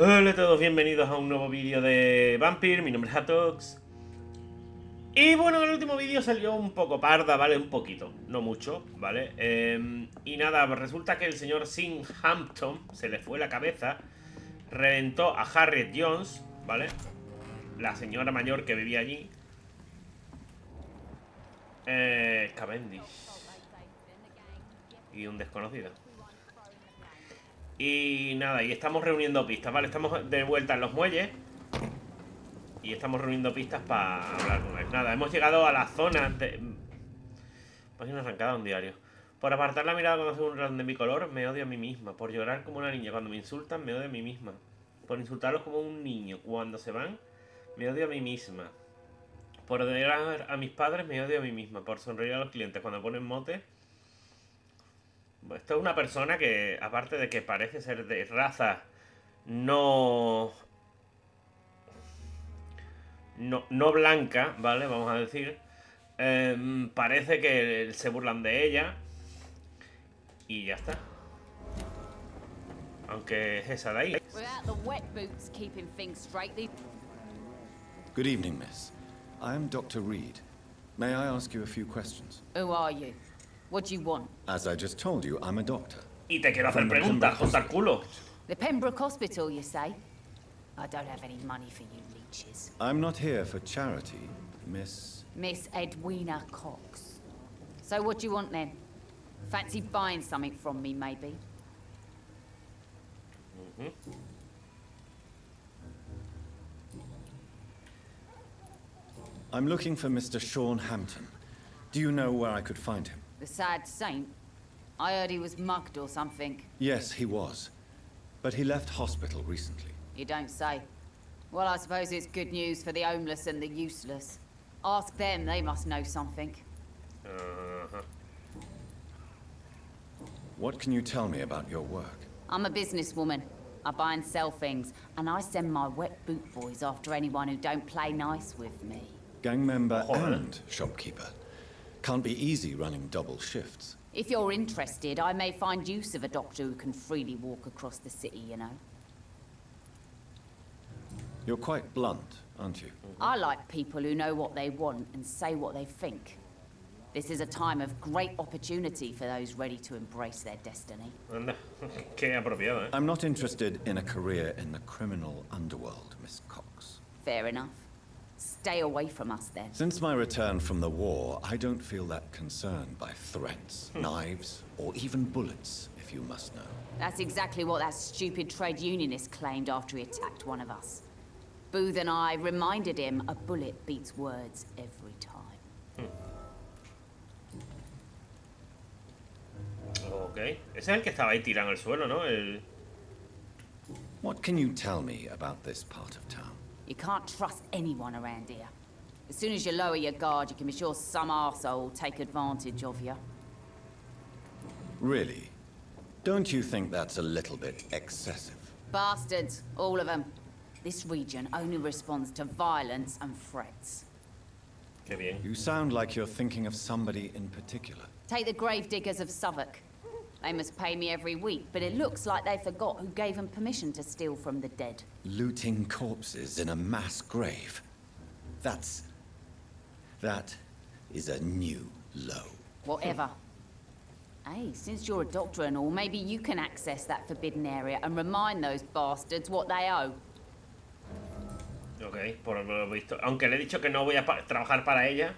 Hola a todos, bienvenidos a un nuevo vídeo de Vampyr, mi nombre es Hatox. Y bueno, en el último vídeo salió un poco parda, ¿vale? Un poquito, no mucho, ¿vale? Y nada, pues resulta que el señor Hampton se le fue la cabeza, reventó a Harriet Jones, ¿vale? La señora mayor que vivía allí. Cavendish. Y un desconocido. Y nada, y estamos reuniendo pistas, ¿vale? Estamos de vuelta en los muelles. Y estamos reuniendo pistas para hablar con él. Nada, hemos llegado a la zona de... Página arrancada, un diario. Por apartar la mirada cuando hace un random de mi color, me odio a mí misma. Por llorar como una niña cuando me insultan, me odio a mí misma. Por insultarlos como un niño cuando se van, me odio a mí misma. Por odiar a mis padres, me odio a mí misma. Por sonreír a los clientes cuando ponen mote. Esto es una persona que, aparte de que parece ser de raza no blanca, ¿vale? Vamos a decir. Parece que se burlan de ella. Y ya está. Aunque es esa de ahí. Good evening, miss. I am Dr. Reed. May I ask you a few questions? Who are you? What do you want? As I just told you, I'm a doctor. Y te quiero hacer preguntas, José culo. The Pembroke Hospital, you say? I don't have any money for you leeches. I'm not here for charity, Miss... Miss Edwina Cox. So what do you want then? Fancy buying something from me, maybe? I'm looking for Mr. Sean Hampton. Do you know where I could find him? The sad saint? I heard he was mugged or something. Yes, he was. But he left hospital recently. You don't say. Well, I suppose it's good news for the homeless and the useless. Ask them, they must know something. What can you tell me about your work? I'm a businesswoman. I buy and sell things, and I send my wet boot boys after anyone who don't play nice with me. Gang member and shopkeeper. Can't be easy running double shifts. If you're interested, I may find use of a doctor who can freely walk across the city, you know. You're quite blunt, aren't you? I like people who know what they want and say what they think. This is a time of great opportunity for those ready to embrace their destiny. Anda, qué apropiado, ¿eh? I'm not interested in a career in the criminal underworld, Miss Cox. Fair enough. Stay away from us, then. Since my return from the war, I don't feel that concerned by threats, knives, or even bullets, if you must know. That's exactly what that stupid trade unionist claimed after he attacked one of us. Booth and I reminded him a bullet beats words every time. Ok. Ese es el que estaba ahí tirado en el suelo, ¿no? El... What can you tell me about this part of town? You can't trust anyone around here. As soon as you lower your guard, you can be sure some arsehole will take advantage of you. Really? Don't you think that's a little bit excessive? Bastards, all of them. This region only responds to violence and threats. Qué bien. You sound like you're thinking of somebody in particular. Take the gravediggers of Southwark. They must pay me every week, but it looks like they forgot who gave them permission to steal from the dead. Looting corpses in a mass grave. That is a new low. Whatever. Hey, since you're a doctor and all, maybe you can access that forbidden area and remind those bastards what they owe. Ok, por lo visto. Aunque le he dicho que no voy a trabajar para ella,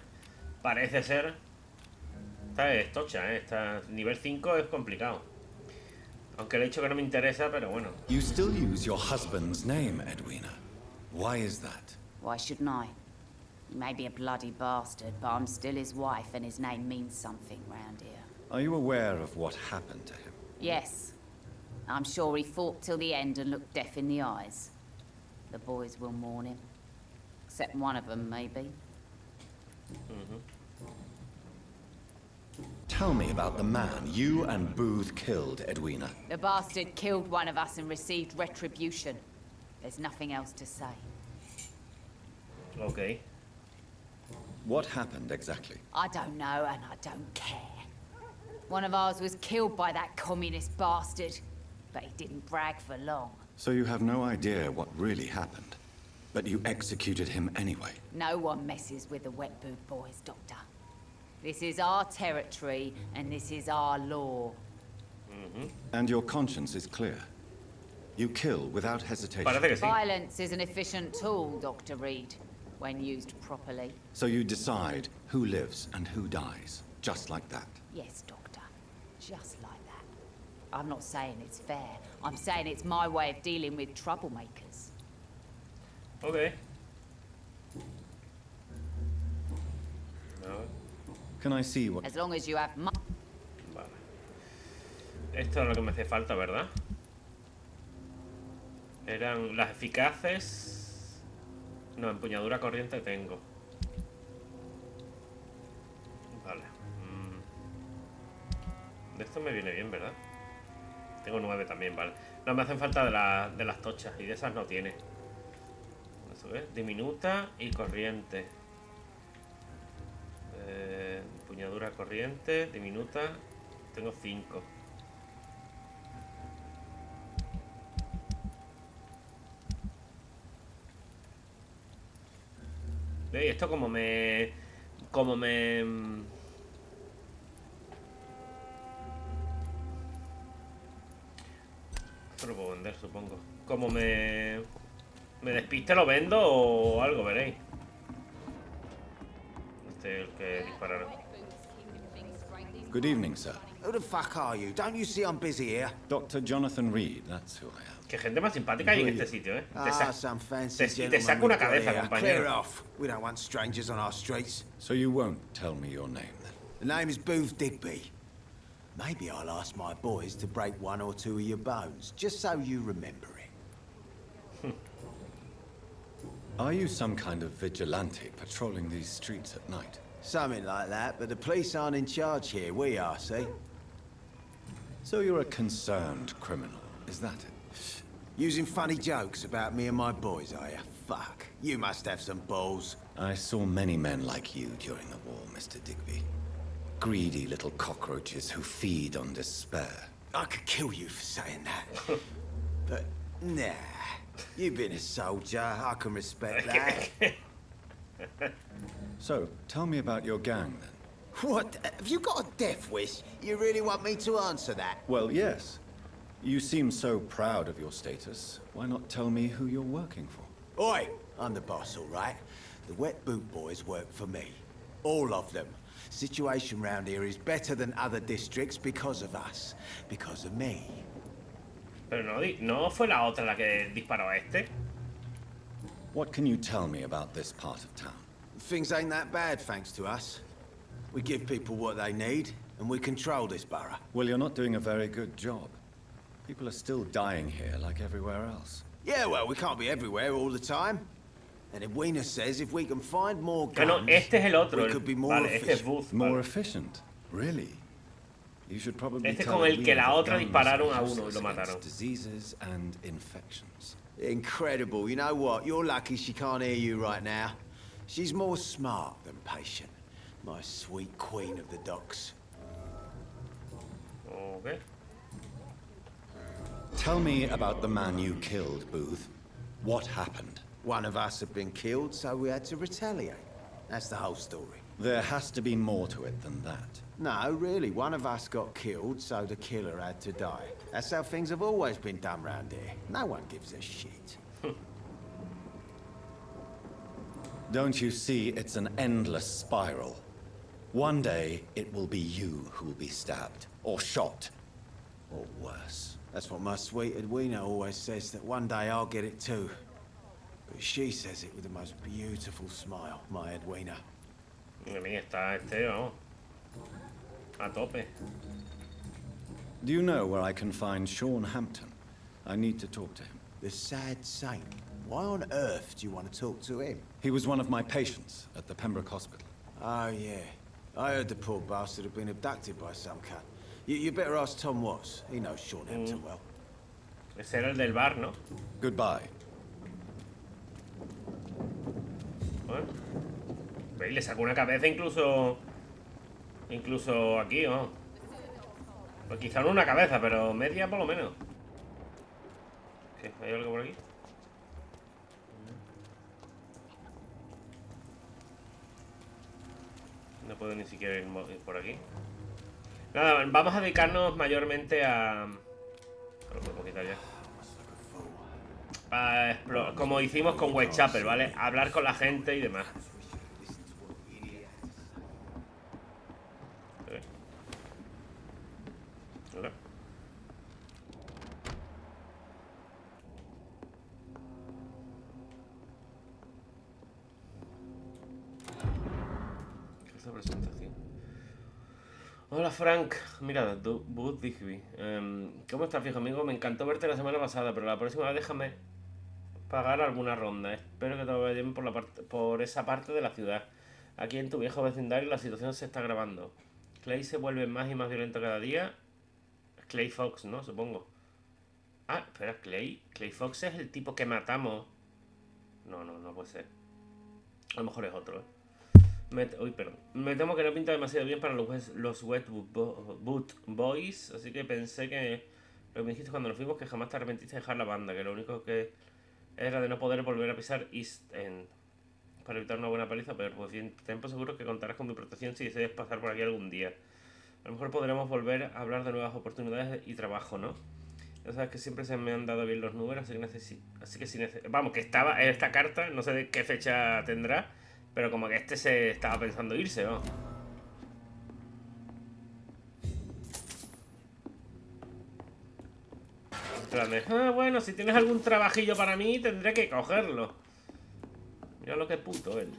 parece ser... Esta es tocha, ¿eh? Esta nivel 5 es complicado. Aunque le he dicho que no me interesa, pero bueno. You still use your husband's name, Edwina. Why is that? Why shouldn't I? He may be a bloody bastard, but I'm still his wife and his name means something round here. Are you aware of what happened to him? Yes. I'm sure he fought till the end and looked death in the eyes. The boys will mourn him. Except one of them, maybe. Tell me about the man you and Booth killed, Edwina. The bastard killed one of us and received retribution. There's nothing else to say. Ok. What happened exactly? I don't know and I don't care. One of ours was killed by that communist bastard. but he didn't brag for long. So you have no idea what really happened, but you executed him anyway. No one messes with the wet boot boys, Doctor. This is our territory, and this is our law. And your conscience is clear. You kill without hesitation. Parece que sí. Violence is an efficient tool, Dr. Reed, when used properly. So you decide who lives and who dies, just like that. Yes, Doctor. Just like that. I'm not saying it's fair. I'm saying it's my way of dealing with troublemakers. Ok. Can I see what... As long as you have Vale. Esto es lo que me hace falta, ¿verdad? Eran las eficaces. No, empuñadura corriente tengo. Vale. De esto me viene bien, ¿verdad? Tengo 9 también, vale. No, me hacen falta de las tochas. Y de esas no tiene. Eso es. Diminuta y corriente. Empuñadura corriente, diminuta. Tengo 5. ¿Veis? Esto como me... Esto lo puedo vender, supongo. Como me despiste, lo vendo o algo, veréis. Este es el que dispararon. Good evening, sir. Who the fuck are you? Don't you see I'm busy here? Dr. Jonathan Reed, that's who I am. Qué gente más simpática hay en este sitio, ¿eh? Some fancy te gentleman saco una we've got cabeza, here. compañero. Clear off. We don't want strangers on our streets. So you won't tell me your name, then? The name is Booth Digby. Maybe I'll ask my boys to break 1 or 2 of your bones, just so you remember it. Are you some kind of vigilante patrolling these streets at night? Something like that, but the police aren't in charge here. We are, see? So you're a concerned criminal, is that it? Using funny jokes about me and my boys, are you? Fuck. You must have some balls. I saw many men like you during the war, Mr. Digby. Greedy little cockroaches who feed on despair. I could kill you for saying that. But, nah. You've been a soldier. I can respect that. So, tell me about your gang, then. What? Have you got a death wish? You really want me to answer that? Well, yes. You seem so proud of your status. Why not tell me who you're working for? Oi! I'm the boss, all right? The wet boot boys work for me. All of them. Situation round here is better than other districts because of us. Because of me. Pero no fue la otra la que disparó a este. What can you tell me about this part of town? Things ain't that bad, thanks to us. We give people what they need, and we control this borough. Well, you're not doing a very good job. People are still dying here like everywhere else. Yeah, well, we can't be everywhere all the time. And Edwina says if we can find more Que no, guns, este es el otro. we could be more Vale, este es efficient. Booth. More Vale. efficient? Really? You should probably Este es tell con el que Edwina la that otra guns dispararon are a uno y useless lo against mataron. diseases and infections. Incredible. You know what? You're lucky she can't hear you right now. She's more smart than patient. My sweet queen of the docks. Ok. Tell me about the man you killed, Booth. What happened? One of us had been killed, so we had to retaliate. That's the whole story. There has to be more to it than that. No, really, one of us got killed, so the killer had to die. That's how things have always been done round here. No one gives a shit. Don't you see it's an endless spiral? One day, it will be you who will be stabbed, or shot, or worse. That's what my sweet Edwina always says, that one day I'll get it too. But she says it with the most beautiful smile, my Edwina. Mira, mía, está este, vamos. A tope. Do you know where I can find Sean Hampton? I need to talk to him. The sad saint. Why on earth do you want to talk to him? He was one of my patients at the Pembroke Hospital. Oh, yeah. I heard the poor bastard had been abducted by some cunt. You better ask Tom Watts. He knows Sean Hampton well. Ese era el del bar, ¿no? Goodbye. Bueno. ¿Veis? Le sacó una cabeza incluso... Incluso aquí, ¿no? Pues quizá no una cabeza, pero media por lo menos. ¿Qué? ¿Hay algo por aquí? No puedo ni siquiera ir por aquí. Nada, vamos a dedicarnos mayormente a... Lo podemos quitar ya. A explorar, como hicimos con Whitechapel, ¿vale? A hablar con la gente y demás. Hola. ¿Qué es la presentación? Hola Frank, mira, Bud Digby. ¿Cómo estás, viejo amigo? Me encantó verte la semana pasada, pero la próxima vez déjame pagar alguna ronda. Espero que te vaya bien por esa parte de la ciudad. Aquí en tu viejo vecindario la situación se está agravando. Clay se vuelve más y más violento cada día. Clay Fox, ¿no? Supongo. Ah, espera, Clay Fox es el tipo que matamos. No puede ser. A lo mejor es otro, ¿eh? Uy, perdón. Me temo que no pinta demasiado bien para los Wet Boot Boys, así que pensé que lo que me dijiste cuando nos fuimos, que jamás te arrepentiste de dejar la banda, que lo único que era de no poder volver a pisar East End para evitar una buena paliza, pero pues bien, ten por seguro que contarás con mi protección si deseas pasar por aquí algún día. A lo mejor podremos volver a hablar de nuevas oportunidades y trabajo, ¿no? Ya sabes que siempre se me han dado bien los números, así que si necesito... Vamos, que estaba en esta carta, no sé de qué fecha tendrá, pero como que este se estaba pensando irse, ¿no? En plan de, bueno, si tienes algún trabajillo para mí, tendré que cogerlo. Mira lo que puto él.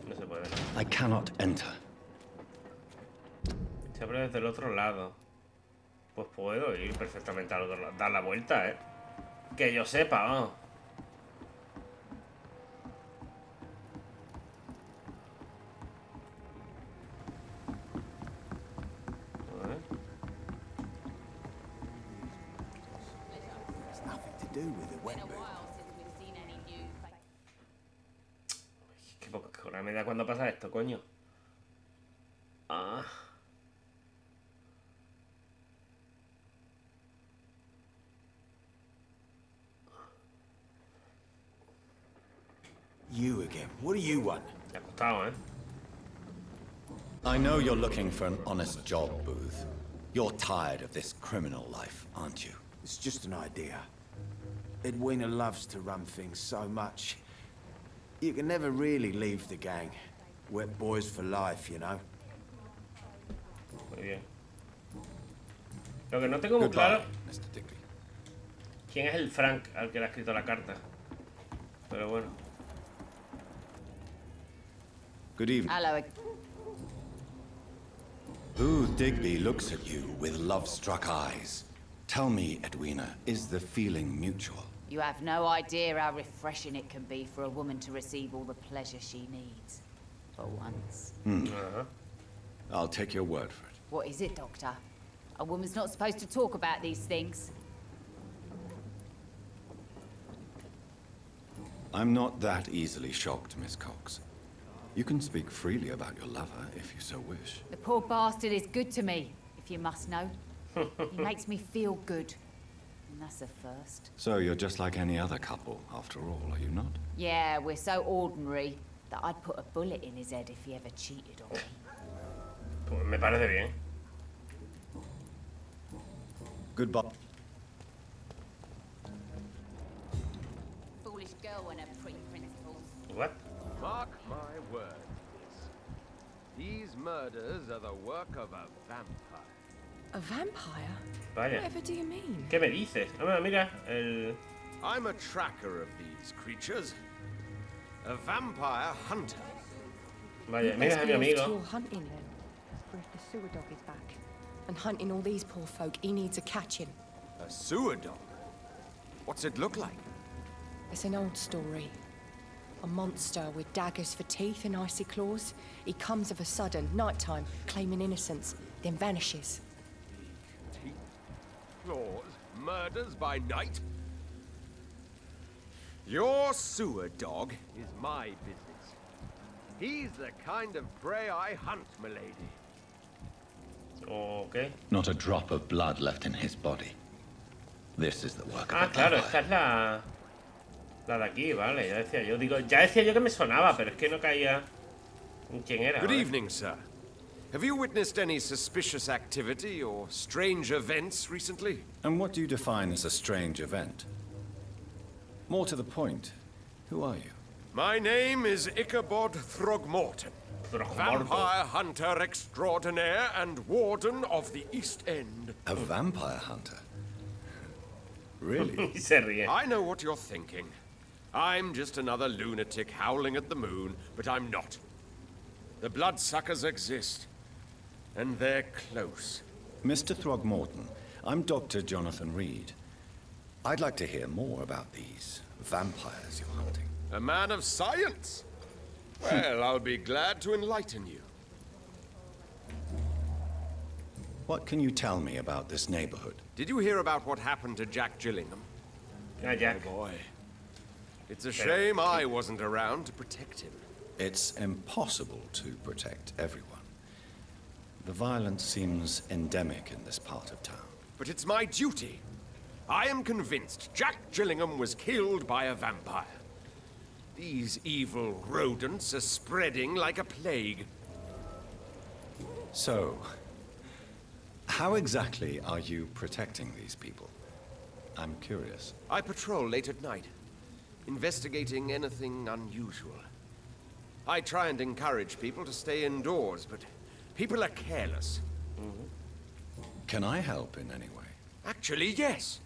No se puede, ¿no? I cannot enter. Se abre desde el otro lado. Pues puedo ir perfectamente al otro lado. Dar la vuelta, ¿eh? Que yo sepa, vamos. It's nothing to do with the wet boot. Qué poca hora me da cuando pasa esto, coño. Ah. You again. What do you want? Me ha costado, ¿eh? I know you're looking for an honest job, Booth. You're tired of this criminal life, aren't you? It's just an idea. Edwina loves to run things so much. You can never really leave the gang. Wet boys for life, you know. Muy bien. Lo que no tengo muy claro Mr. Digby. quién es el Frank al que le ha escrito la carta. Pero bueno. Good evening. Hello. Booth Digby looks at you with love-struck eyes. Tell me, Edwina, is the feeling mutual? You have no idea how refreshing it can be for a woman to receive all the pleasure she needs. For once. I'll take your word for it. What is it, Doctor? A woman's not supposed to talk about these things. I'm not that easily shocked, Miss Cox. You can speak freely about your lover if you so wish. The poor bastard is good to me, if you must know. He makes me feel good. And that's a first. So you're just like any other couple, after all, are you not? Yeah, we're so ordinary that I'd put a bullet in his head if he ever cheated on me. Pues me parece bien. Goodbye. Foolish girl and her pre-principles. What? Mark my words. These murders are the work of a vampire. A vampire? Vaya. Whatever do you mean? ¿Qué me dices? Ah, mira, el... I'm a tracker of these creatures. A vampire hunter. Vaya, You mira must a mi be off amigo. tour hunting then. For if the sewer dog is back. And hunting all these poor folk, he needs a catching. A sewer dog? What's it look like? It's an old story. A monster with daggers for teeth and icy claws. He comes of a sudden, nighttime, claiming innocence, then vanishes. Teeth, claws, murders by night? Your sewer dog is my business. He's the kind of prey I hunt, milady. Ok. Not a drop of blood left in his body. This is the work of Ah, a claro, vampire. esta es la de aquí, vale, ya decía yo que me sonaba, pero es que no caía en quién era. Good ¿vale? evening, sir. Have you witnessed any suspicious activity or strange events recently? And what do you define as a strange event? More to the point, who are you? My name is Ichabod Throgmorton, vampire hunter extraordinaire and warden of the East End. A vampire hunter? Really? Y se ríe. I know what you're thinking. I'm just another lunatic howling at the moon, but I'm not. The bloodsuckers exist, and they're close. Mr. Throgmorton, I'm Dr. Jonathan Reed. I'd like to hear more about these vampires you're hunting. A man of science? Well, I'll be glad to enlighten you. What can you tell me about this neighborhood? Did you hear about what happened to Jack Gillingham? Ah, Jack. Boy, it's a shame I wasn't around to protect him. It's impossible to protect everyone. The violence seems endemic in this part of town. But it's my duty. I am convinced Jack Gillingham was killed by a vampire. These evil rodents are spreading like a plague. So, how exactly are you protecting these people? I'm curious. I patrol late at night, investigating anything unusual. I try and encourage people to stay indoors, but people are careless. Can I help in any way? Actually, yes.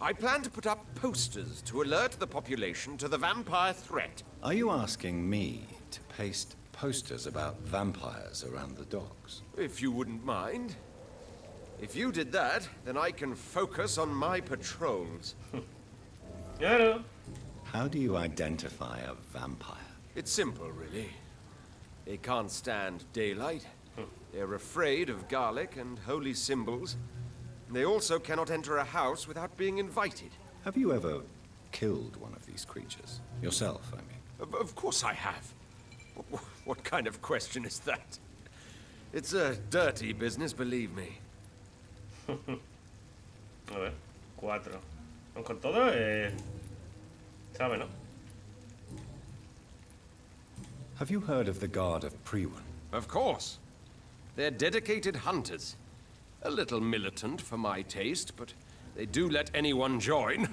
I plan to put up posters to alert the population to the vampire threat. Are you asking me to paste posters about vampires around the docks? If you wouldn't mind. If you did that, then I can focus on my patrols. Claro. How do you identify a vampire? It's simple, really. They can't stand daylight. They're afraid of garlic and holy symbols. They also cannot enter a house without being invited. Have you ever killed one of these creatures? Yourself, I mean. Of course I have. What kind of question is that? It's a dirty business, believe me. A ver, 4. Vamos con todo, sabe, ¿no? Have you heard of the Guard of Priwen? Of course. They're dedicated hunters. A little militant for my taste, but they do let anyone join.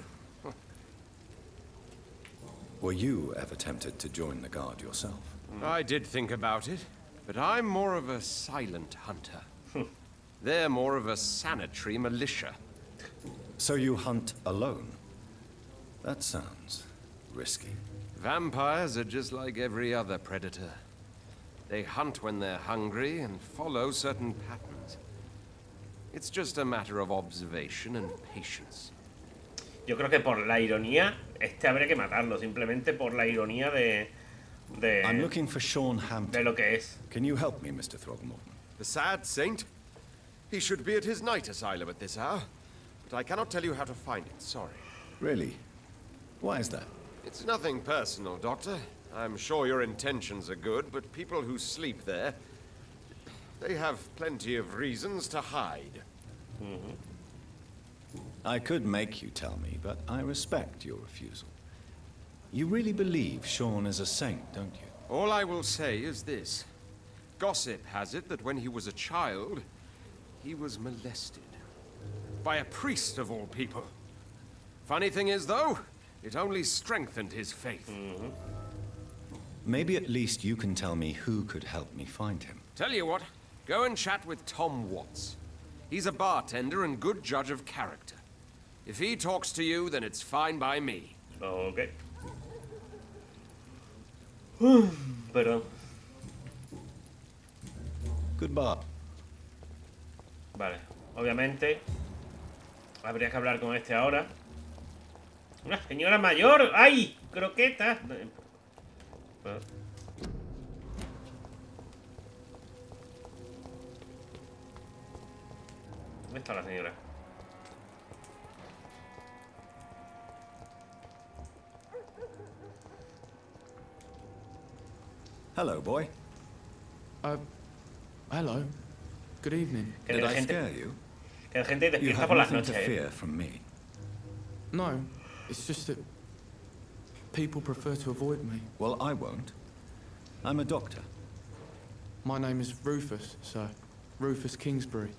Were you ever tempted to join the Guard yourself? I did think about it, but I'm more of a silent hunter. They're more of a sanitary militia. So you hunt alone? That sounds risky. Vampires are just like every other predator. They hunt when they're hungry and follow certain patterns. It's just a matter of observation and patience. Yo creo que por la ironía, habría que matarlo, simplemente por la ironía I'm looking for Sean de Hampton. lo que es. Can you help me, Mr. Throgmorton? The sad saint? He should be at his night asylum at this hour, but I cannot tell you how to find it, sorry. Really? Why is that? It's nothing personal, Doctor. I'm sure your intentions are good, but people who sleep there, they have plenty of reasons to hide. I could make you tell me, but I respect your refusal. You really believe Sean is a saint, don't you? All I will say is this. Gossip has it that when he was a child, he was molested. By a priest of all people. Funny thing is, though, it only strengthened his faith. Maybe at least you can tell me who could help me find him. Tell you what, go and chat with Tom Watts. He's a bartender and good judge of character. If he talks to you, then it's fine by me. Ok. Perdón. Goodbye. Vale. Obviamente, habría que hablar con este ahora. ¡Una señora mayor! ¡Ay! ¡Croquetas! ¿Dónde está la señora? Hello, boy. Hello. Good evening. Que Did la I gente, scare you? que la gente You despierta have por las nothing noches, to ¿eh? fear from me. No, it's just that people prefer to avoid me. Well, I won't. I'm a doctor. My name is Rufus, sir. Rufus Kingsbury.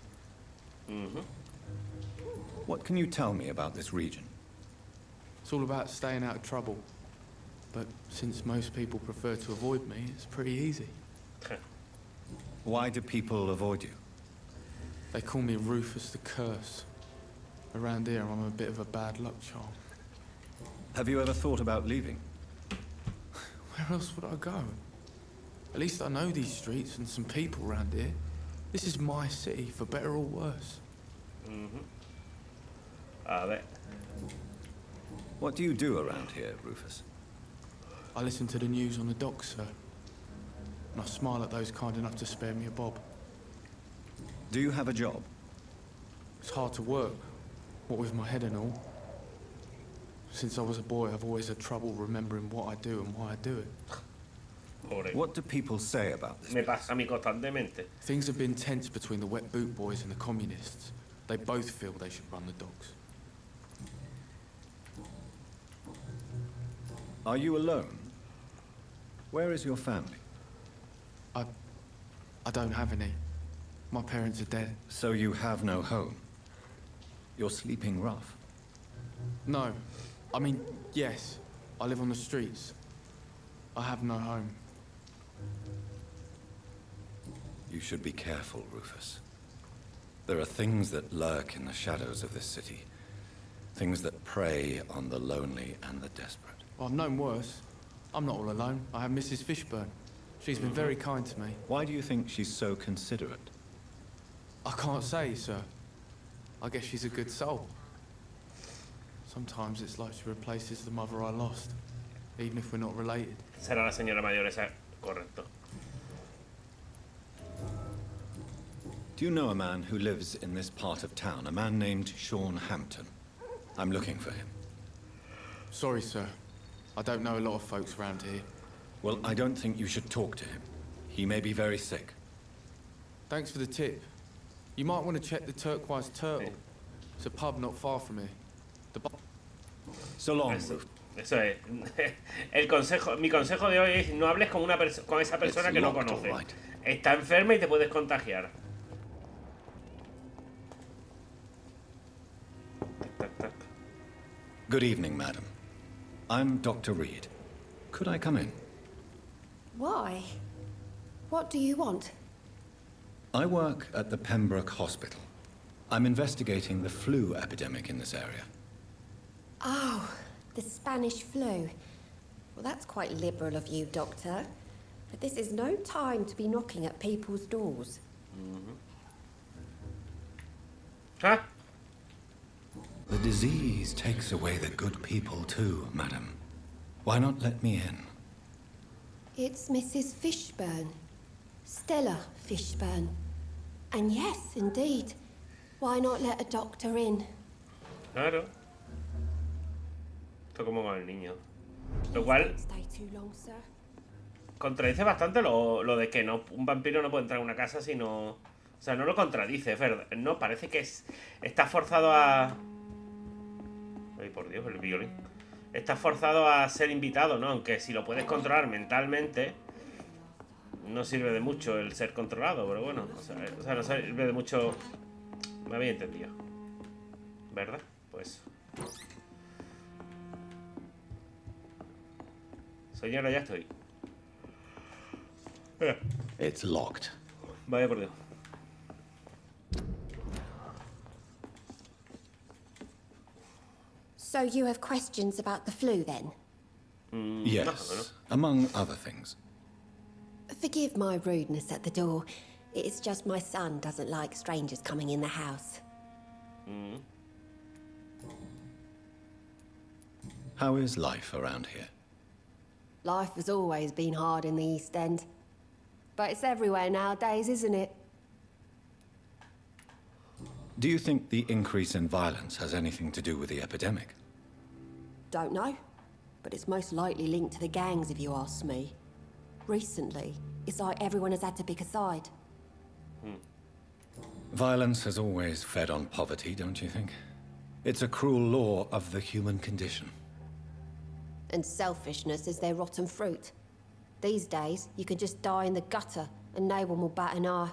What can you tell me about this region? It's all about staying out of trouble. But since most people prefer to avoid me, it's pretty easy. Why do people avoid you? They call me Rufus the Curse. Around here, I'm a bit of a bad luck charm. Have you ever thought about leaving? Where else would I go? At least I know these streets and some people around here. This is my city, for better or worse. A ver. What do you do around here, Rufus? I listen to the news on the docks, sir. And I smile at those kind enough to spare me a bob. Do you have a job? It's hard to work, what with my head and all. Since I was a boy, I've always had trouble remembering what I do and why I do it. Pobre. What do people say about this Me place? pasa a mí constantemente. Things have been tense between the wet boot boys and the communists. They both feel they should run the docks. Are you alone? Where is your family? I don't have any. My parents are dead. So you have no home. You're sleeping rough. No. I mean, yes. I live on the streets. I have no home. You should be careful, Rufus. There are things that lurk in the shadows of this city. Things that prey on the lonely and the desperate. Well, I've known worse. I'm not all alone. I have Mrs. Fishburne. She's been very kind to me. Why do you think she's so considerate? I can't say, sir. I guess she's a good soul. Sometimes it's like she replaces the mother I lost, even if we're not related. Será la señora mayor esa, correcto. Do you know a man who lives in this part of town? A man named Sean Hampton. I'm looking for him. Sorry, sir. I don't know a lot of folks around here. Well, I don't think you should talk to him. He may be very sick. Thanks for the tip. You might want to check the Turquoise Turtle. It's a pub not far from here. The bar. So long, Eso, Rufus. eso es. Mi consejo de hoy es no hables con con esa persona que no conoces. Right. Está enferma y te puedes contagiar. Tac, tac, tac. Good evening, madam. I'm Dr. Reed. Could I come in? Why? What do you want? I work at the Pembroke Hospital. I'm investigating the flu epidemic in this area. Oh, the Spanish flu. Well, that's quite liberal of you, Doctor. But this is no time to be knocking at people's doors. ¿Ah? The disease takes away the good people too, madam. Why not let me in? It's Mrs. Fishburne. Stella Fishburne. And yes, indeed. Why not let a doctor in? Claro. Esto como con el niño. Lo cual Stay too long, sir. contradice bastante lo de que no, un vampiro no puede entrar a una casa si no... O sea, no lo contradice, es verdad. No, parece que está forzado a... Ay, por Dios, el violín. Está forzado a ser invitado, ¿no? Aunque si lo puedes controlar mentalmente, no sirve de mucho el ser controlado, pero bueno. O sea, no sirve de mucho... Me había entendido. ¿Verdad? Pues... Señora, ya estoy. It's locked. Vaya por Dios. So you have questions about the flu, then? Yes, among other things. Forgive my rudeness at the door. It's just my son doesn't like strangers coming in the house. How is life around here? Life has always been hard in the East End. But it's everywhere nowadays, isn't it? Do you think the increase in violence has anything to do with the epidemic? Don't know. But it's most likely linked to the gangs, if you ask me. Recently, it's like everyone has had to pick a side. Violence has always fed on poverty, don't you think? It's a cruel law of the human condition. And selfishness is their rotten fruit. These days, you can just die in the gutter and no one will bat an eye.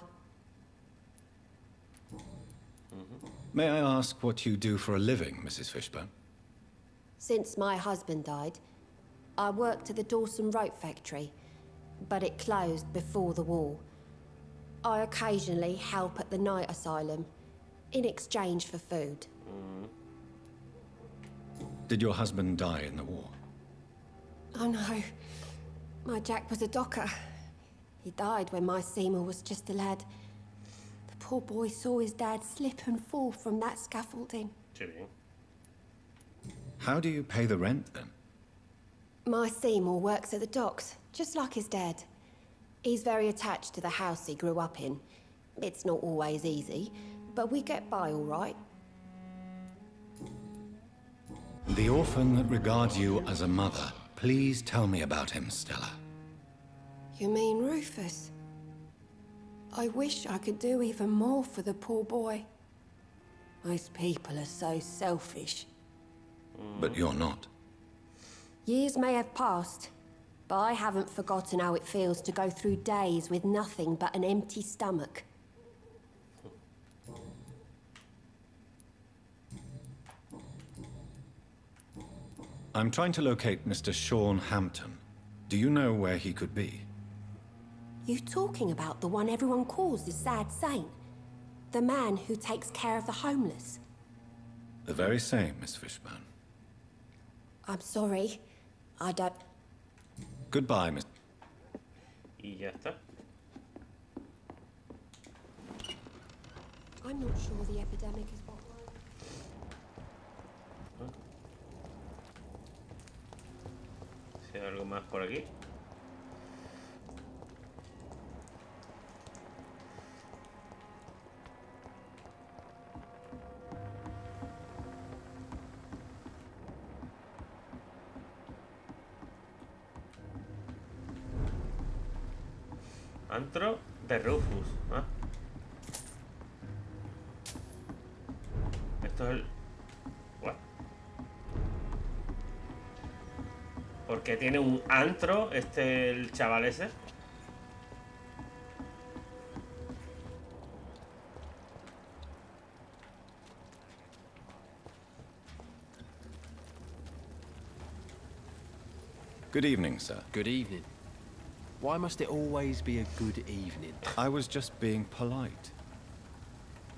May I ask what you do for a living, Mrs. Fishburne? Since my husband died, I worked at the Dawson Rope factory, but it closed before the war. I occasionally help at the night asylum, in exchange for food. Did your husband die in the war? Oh no, my Jack was a docker. He died when my Seymour was just a lad. The poor boy saw his dad slip and fall from that scaffolding. How do you pay the rent, then? My Seymour works at the docks, just like his dad. He's very attached to the house he grew up in. It's not always easy, but we get by all right. The orphan that regards you as a mother. Please tell me about him, Stella. You mean Rufus? I wish I could do even more for the poor boy. Most people are so selfish. But you're not. Years may have passed, but I haven't forgotten how it feels to go through days with nothing but an empty stomach. I'm trying to locate Mr. Sean Hampton. Do you know where he could be? You talking about the one everyone calls the sad saint? The man who takes care of the homeless? The very same, Miss Fishburne. I'm sorry. I don't... Goodbye, Miss... Y ya está. I'm not sure the epidemic is what... Si hay algo más por aquí. Antro de Rufus. ¿Ah? Esto es el... What? ¿Por qué tiene un antro el chaval ese? Good evening, sir. Good evening. Why must it always be a good evening? I was just being polite.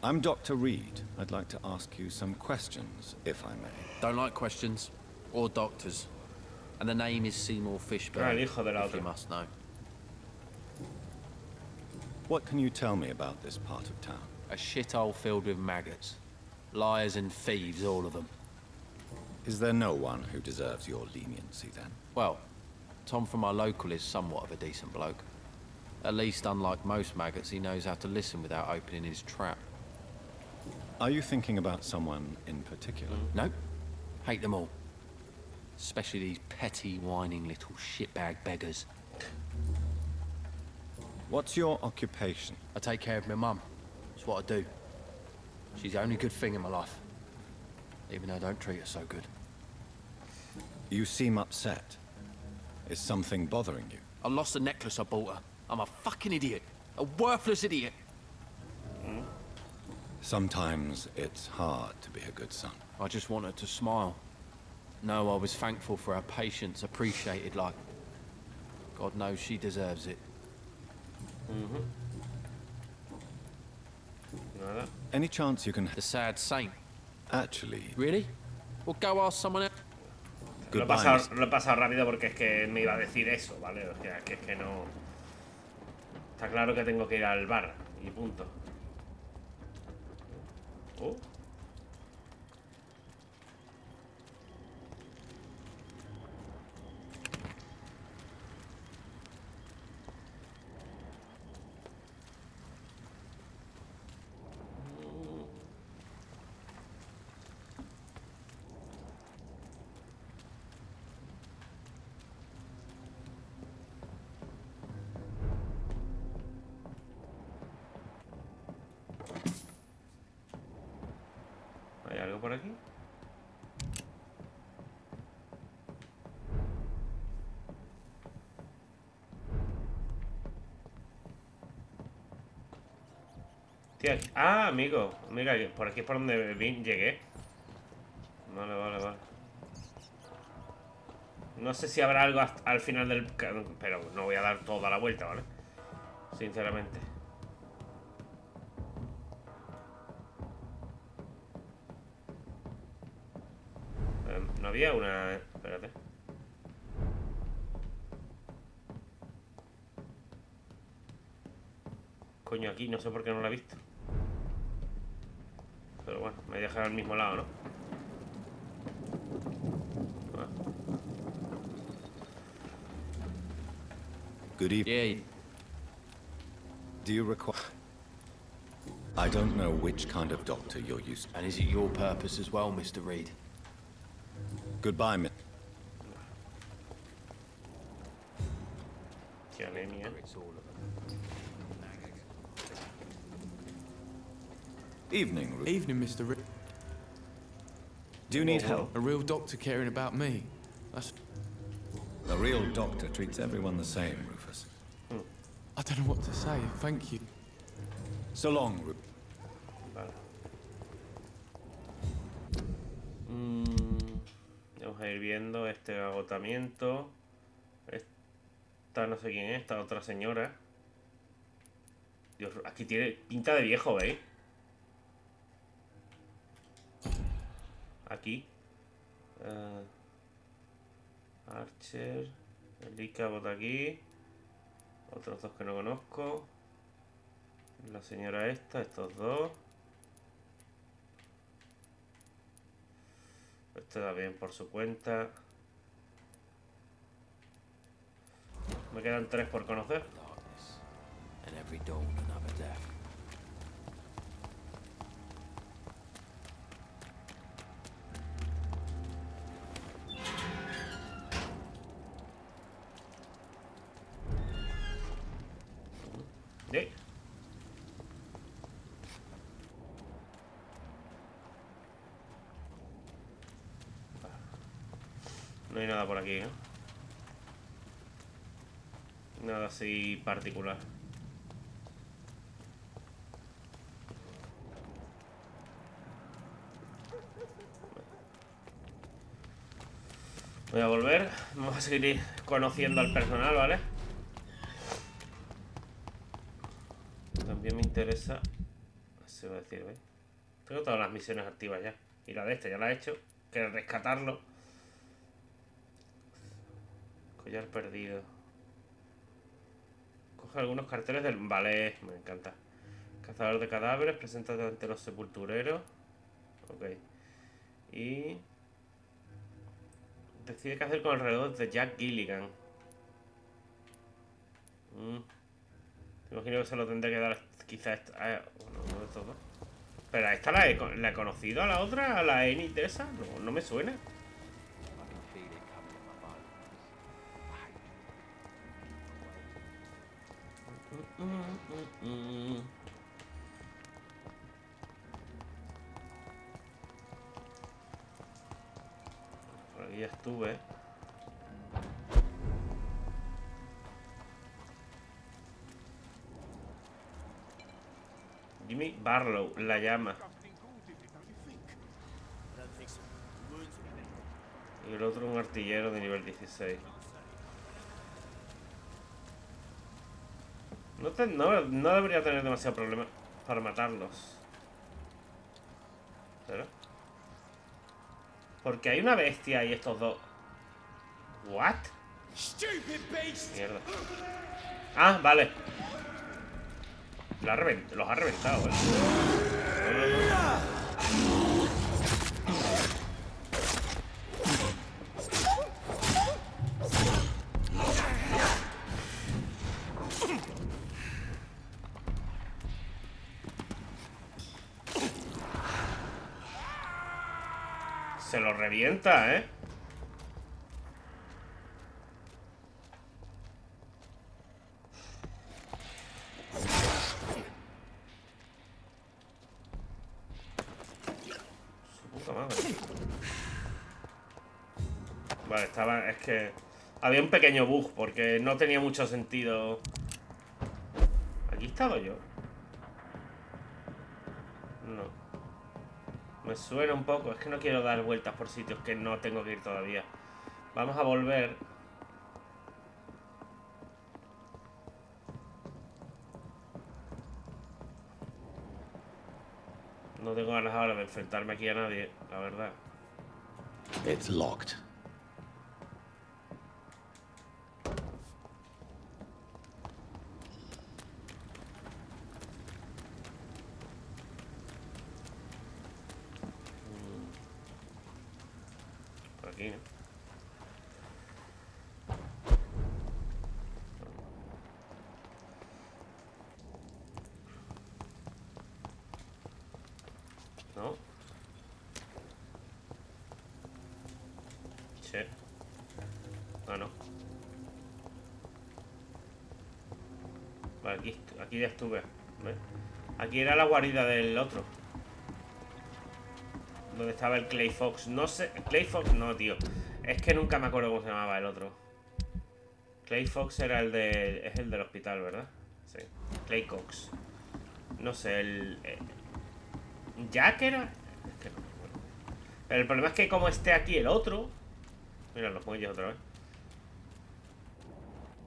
I'm Dr. Reed. I'd like to ask you some questions, if I may. Don't like questions. Or doctors. And the name is Seymour Fishburne, El hijo de la if you otra. must know. What can you tell me about this part of town? A shithole filled with maggots. Liars and thieves, all of them. Is there no one who deserves your leniency, then? Well, Tom from our local is somewhat of a decent bloke. At least, unlike most maggots, he knows how to listen without opening his trap. Are you thinking about someone in particular? Nope. Hate them all. Especially these petty, whining little shitbag beggars. What's your occupation? I take care of my mum. It's what I do. She's the only good thing in my life. Even though I don't treat her so good. You seem upset. Is something bothering you? I lost the necklace I bought her. I'm a fucking idiot. A worthless idiot. Sometimes it's hard to be a good son. I just want her to smile. No, I was thankful for her patience, appreciated like... God knows she deserves it. Nada. Any chance you can... The sad saint. Actually... Really? Well, go ask someone else. Lo he Goodbye, pasado rápido porque es que me iba a decir eso, ¿vale? O sea, que es que no... Está claro que tengo que ir al bar y punto. Oh. Hostia, ah, amigo. Mira, por aquí es por donde llegué. Vale, vale, vale. No sé si habrá algo al final del... Pero no voy a dar toda la vuelta, ¿vale? Sinceramente. No había una... Espérate. Coño, aquí no sé por qué no la he visto. Pero bueno, me he dejado al mismo lado, ¿no? Good evening. Yeah. Do you require... I don't know which kind of doctor you're used to. And is it your purpose as well, Mr. Reed? Goodbye, Miss. Qué anemia. Evening, Ruth. Evening, Mr. Reed. Do you need help? A real doctor caring about me. That's... A real doctor treats everyone the same, Rufus. I don't know what to say. Thank you. So long, Rufus. Vale. Vamos a ir viendo este agotamiento. Esta no sé quién es, esta otra señora. Dios, aquí tiene pinta de viejo, ¿veis? Aquí. Archer. Elika bota aquí. Otros dos que no conozco. La señora esta, estos dos. Este da bien por su cuenta. Me quedan 3 por conocer. And every dawn another death. ¿Sí? No hay nada por aquí, ¿eh? Nada así particular. Voy a volver. Vamos a seguir conociendo al personal, ¿vale? También me interesa... Se va a decir, ¿veis? Tengo todas las misiones activas ya. Y la de este ya la he hecho. Que es rescatarlo. Collar perdido. Coge algunos carteles del... Vale, me encanta. Cazador de cadáveres, preséntate ante los sepultureros. Ok. Y... decide qué hacer con el reloj de Jack Gilligan. Imagino que se lo tendré que dar quizás bueno, uno de estos dos. Pero a esta la he conocido, a la otra, a la Enid de esa. No, no me suena. Por aquí ya estuve. Jimmy Barlow, la llama. Y el otro un artillero de nivel 16. No debería tener demasiado problema para matarlos. ¿Pero? Porque hay una bestia y estos dos. ¿What? Mierda. Ah, vale. Los ha reventado, ¿eh? Se lo revienta, ¿eh? Vale, estaba... Es que... había un pequeño bug porque no tenía mucho sentido. Aquí estaba yo. No. Me suena un poco. Es que no quiero dar vueltas por sitios que no tengo que ir todavía. Vamos a volver. No tengo ganas ahora de enfrentarme aquí a nadie, la verdad. It's locked. Por aquí, ¿no? ¿No? Sí. Ah, no. Vale, aquí ya estuve. ¿Ves? Aquí era la guarida del otro. Donde estaba el Clay Fox. No sé. Clay Fox no, tío. Es que nunca me acuerdo cómo se llamaba el otro. Clay Fox era el de. Es el del hospital, ¿verdad? Sí. Clay Cox. No sé, ¿Jack era? Es que no me acuerdo. Pero el problema es que como esté aquí el otro. Mira los muelles otra vez.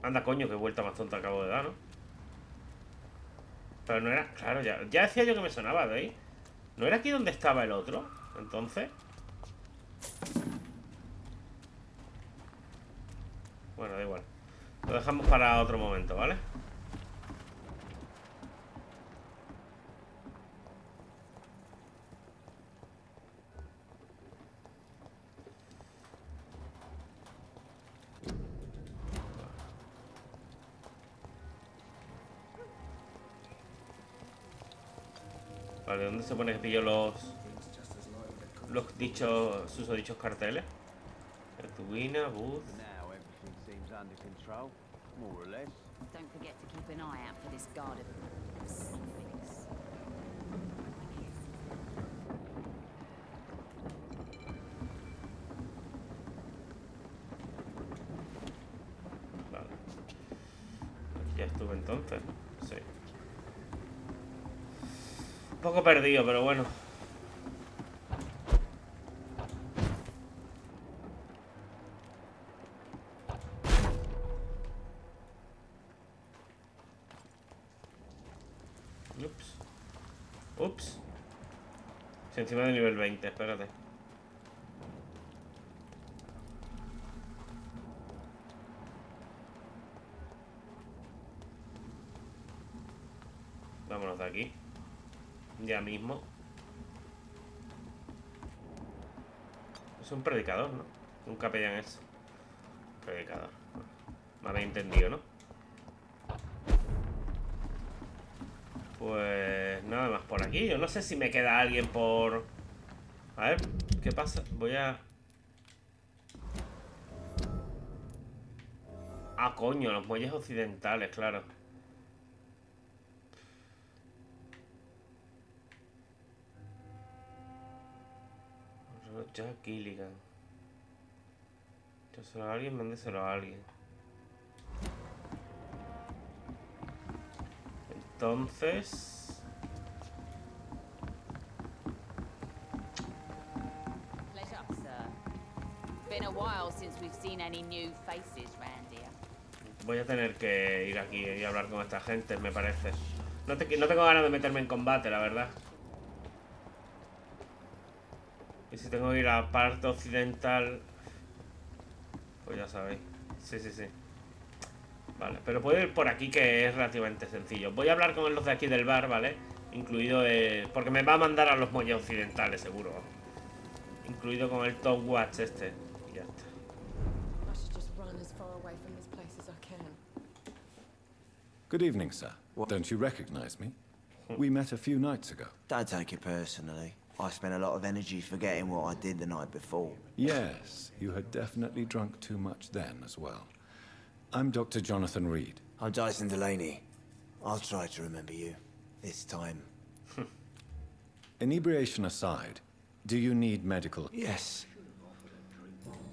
Anda, coño, qué vuelta más tonta acabo de dar, ¿no? Pero no era... Claro, ya decía yo que me sonaba de ahí. ¿No era aquí donde estaba el otro? Entonces... Bueno, da igual. Lo dejamos para otro momento, ¿vale? Vale, ¿dónde se pone que pillo los dichos, susodichos carteles? Tuina, booth. Now everything seems under control, more or less. Don't forget to keep an eye out for this guard of somethings. Vale. Aquí ya estuve entonces. Sí. Un poco perdido, pero bueno. Ups. Ups. Si encima de nivel 20, espérate. Vámonos de aquí. Ya mismo. Es un predicador, ¿no? Un capellán es. Predicador. Me habéis entendido, ¿no? Pues nada más por aquí. Yo no sé si me queda alguien por... A ver, ¿qué pasa? Voy a... Ah, coño, los muelles occidentales, claro. Jack Gilligan. Échaselo a alguien, mándeselo a alguien. Entonces... Pleasure, sir. Been a while since we've seen any new faces round here. Voy a tener que ir aquí y hablar con esta gente, me parece. No tengo ganas de meterme en combate, la verdad. Y si tengo que ir a la parte occidental... Pues ya sabéis. Sí, sí, sí. Vale, pero puedo ir por aquí, que es relativamente sencillo. Voy a hablar con los de aquí del bar, ¿vale? Incluido porque me va a mandar a los muelles occidentales, seguro. Incluido con el Top Watch este. Y ya está. I should just run as far away from this place as I can. Good evening, sir. Don't you recognize me? We met a few nights ago. Don't take it personally. I spent a lot of energy forgetting what I did the night before. Yes, you had definitely drunk too much then as well. I'm Dr. Jonathan Reed. I'm Dyson Delaney. I'll try to remember you. This time. Inebriation aside, do you need medical... Yes.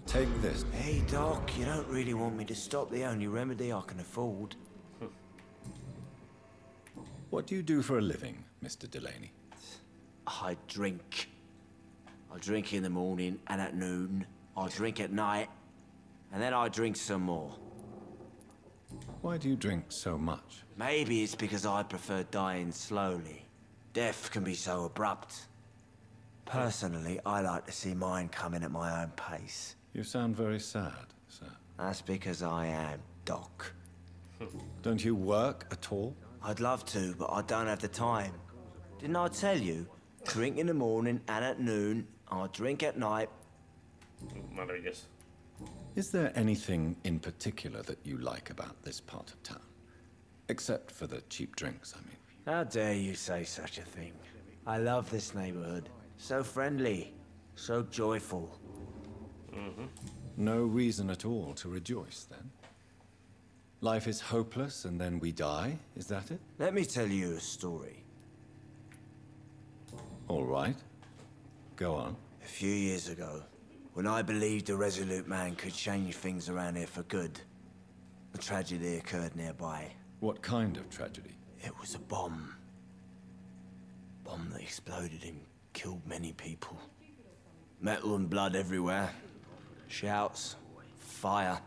Take this. Hey, Doc, you don't really want me to stop the only remedy I can afford. What do you do for a living, Mr. Delaney? I drink. I drink in the morning and at noon. I drink at night. And then I drink some more. Why do you drink so much? Maybe it's because I prefer dying slowly. Death can be so abrupt. Personally, I like to see mine coming at my own pace. You sound very sad, sir. That's because I am, Doc. Don't you work at all? I'd love to, but I don't have the time. Didn't I tell you? Drink in the morning and at noon. I drink at night. Maravilloso. Is there anything in particular that you like about this part of town? Except for the cheap drinks, I mean. How dare you say such a thing? I love this neighborhood. So friendly. So joyful. No reason at all to rejoice, then? Life is hopeless and then we die, is that it? Let me tell you a story. All right. Go on. A few years ago, when I believed a resolute man could change things around here for good, a tragedy occurred nearby. What kind of tragedy? It was a bomb. Bomb that exploded and killed many people. Metal and blood everywhere. Shouts, fire,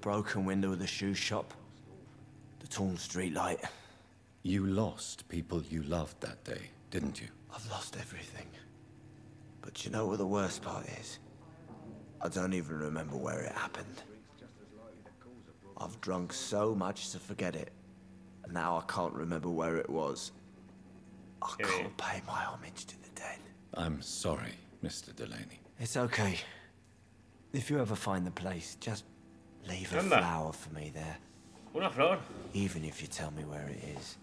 broken window of the shoe shop, the torn street light. You lost people you loved that day, didn't you? I've lost everything. But you know what the worst part is? I don't even remember where it happened. I've drunk so much to forget it. And now I can't remember where it was. I can't pay my homage to the dead. I'm sorry, Mr. Delaney. It's okay. If you ever find the place, just leave a Anda. flower for me there. Una flor. Even if you tell me where it is.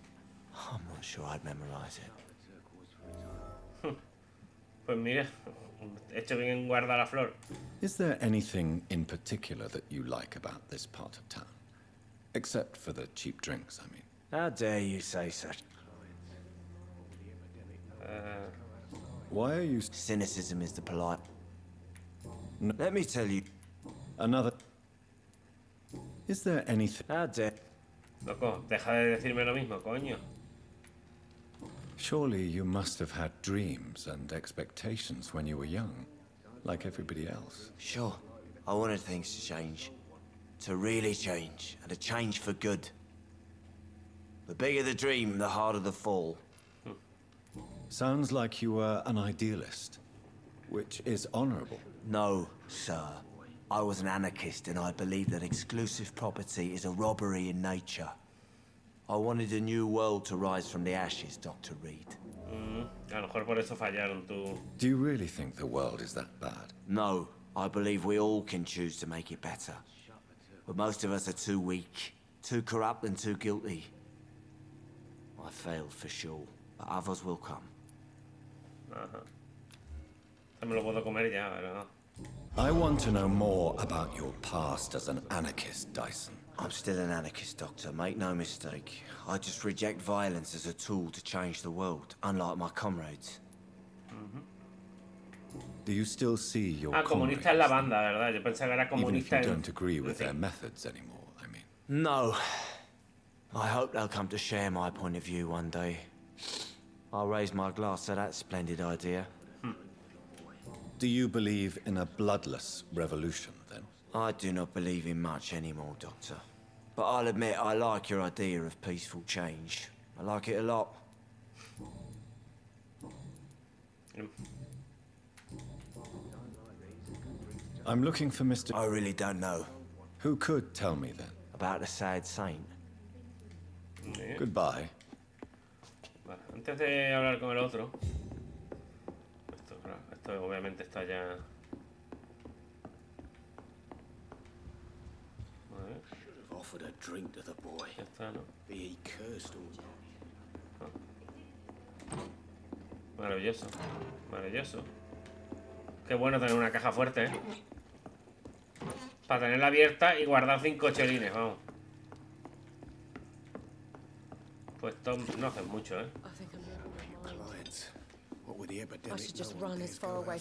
I'm not sure I'd memorize it. Pues mira, he hecho bien en guardar la flor. Is there anything in particular that you like about this part of town? Except for the cheap drinks, I mean. How dare you say such? Why are you... Cynicism is the polite. No. Let me tell you. Another... Is there anything... How dare... Loco, deja de decirme lo mismo, coño. Surely you must have had dreams and expectations when you were young, like everybody else. Sure, I wanted things to change. To really change, and to change for good. The bigger the dream, the harder the fall. Sounds like you were an idealist, which is honorable. No, sir. I was an anarchist and I believed that exclusive property is a robbery in nature. I wanted a new world to rise from the ashes, Dr. Reed. A lo mejor por eso fallaron tú. Do you really think the world is that bad? No, I believe we all can choose to make it better. But most of us are too weak, too corrupt and too guilty. I failed for sure, but others will come. Ajá. Se me lo puedo comer ya, pero... I want to know more about your past as an anarchist, Dyson. I'm still an anarchist, Doctor, make no mistake. I just reject violence as a tool to change the world, unlike my comrades. Do you still see your comunista es la banda, ¿verdad? Yo pensaba que era even if comunista you en... don't agree with their methods anymore, I mean? No. I hope they'll come to share my point of view one day. I'll raise my glass to that splendid idea. Do you believe in a bloodless revolution, then? I do not believe in much anymore, Doctor. But I'll admit I like your idea of peaceful change. I like it a lot. I'm looking for Mr. I really don't know. Who could tell me, then? About the sad saint. Goodbye. Vale, antes de hablar con el otro... Esto obviamente está ya... Vale. Offered a drink to the boy. Ya está, ¿no? He cursed all. Maravilloso. Maravilloso. Qué bueno tener una caja fuerte, ¿eh? Para tenerla abierta y guardar 5 chelines, vamos. Pues Tom no hace mucho, ¿eh? I should just run as far away.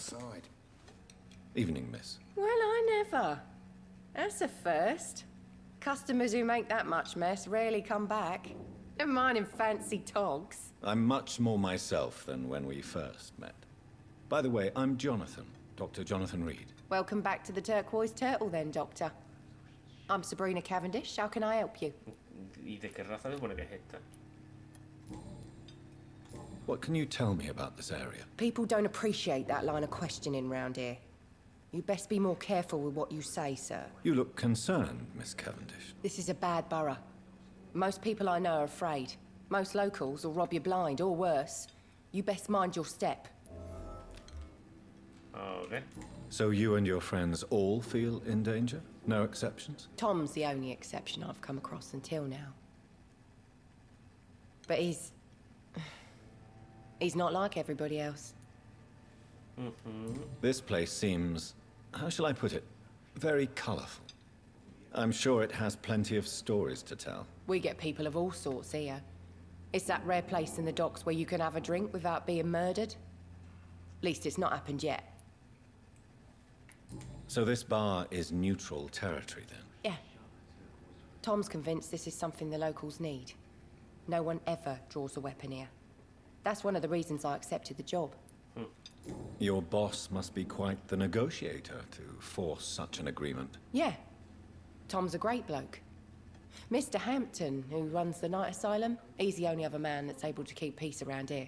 Evening, miss. Well, I never. That's a first. Customers who make that much mess rarely come back. Never mind in fancy togs. I'm much more myself than when we first met. By the way, I'm Jonathan, Dr. Jonathan Reed. Welcome back to the Turquoise Turtle then, Doctor. I'm Sabrina Cavendish. How can I help you? ¿Y de qué raza le pone que es esta? What can you tell me about this area? People don't appreciate that line of questioning round here. You best be more careful with what you say, sir. You look concerned, Miss Cavendish. This is a bad borough. Most people I know are afraid. Most locals will rob you blind, or worse. You best mind your step. Okay. So you and your friends all feel in danger? No exceptions? Tom's the only exception I've come across until now. But he's not like everybody else. This place seems, how shall I put it, very colorful. I'm sure it has plenty of stories to tell. We get people of all sorts here. It's that rare place in the docks where you can have a drink without being murdered. At least it's not happened yet. So this bar is neutral territory then? Yeah. Tom's convinced this is something the locals need. No one ever draws a weapon here. That's one of the reasons I accepted the job. Your boss must be quite the negotiator to force such an agreement. Yeah. Tom's a great bloke. Mr. Hampton, who runs the night asylum, he's the only other man that's able to keep peace around here.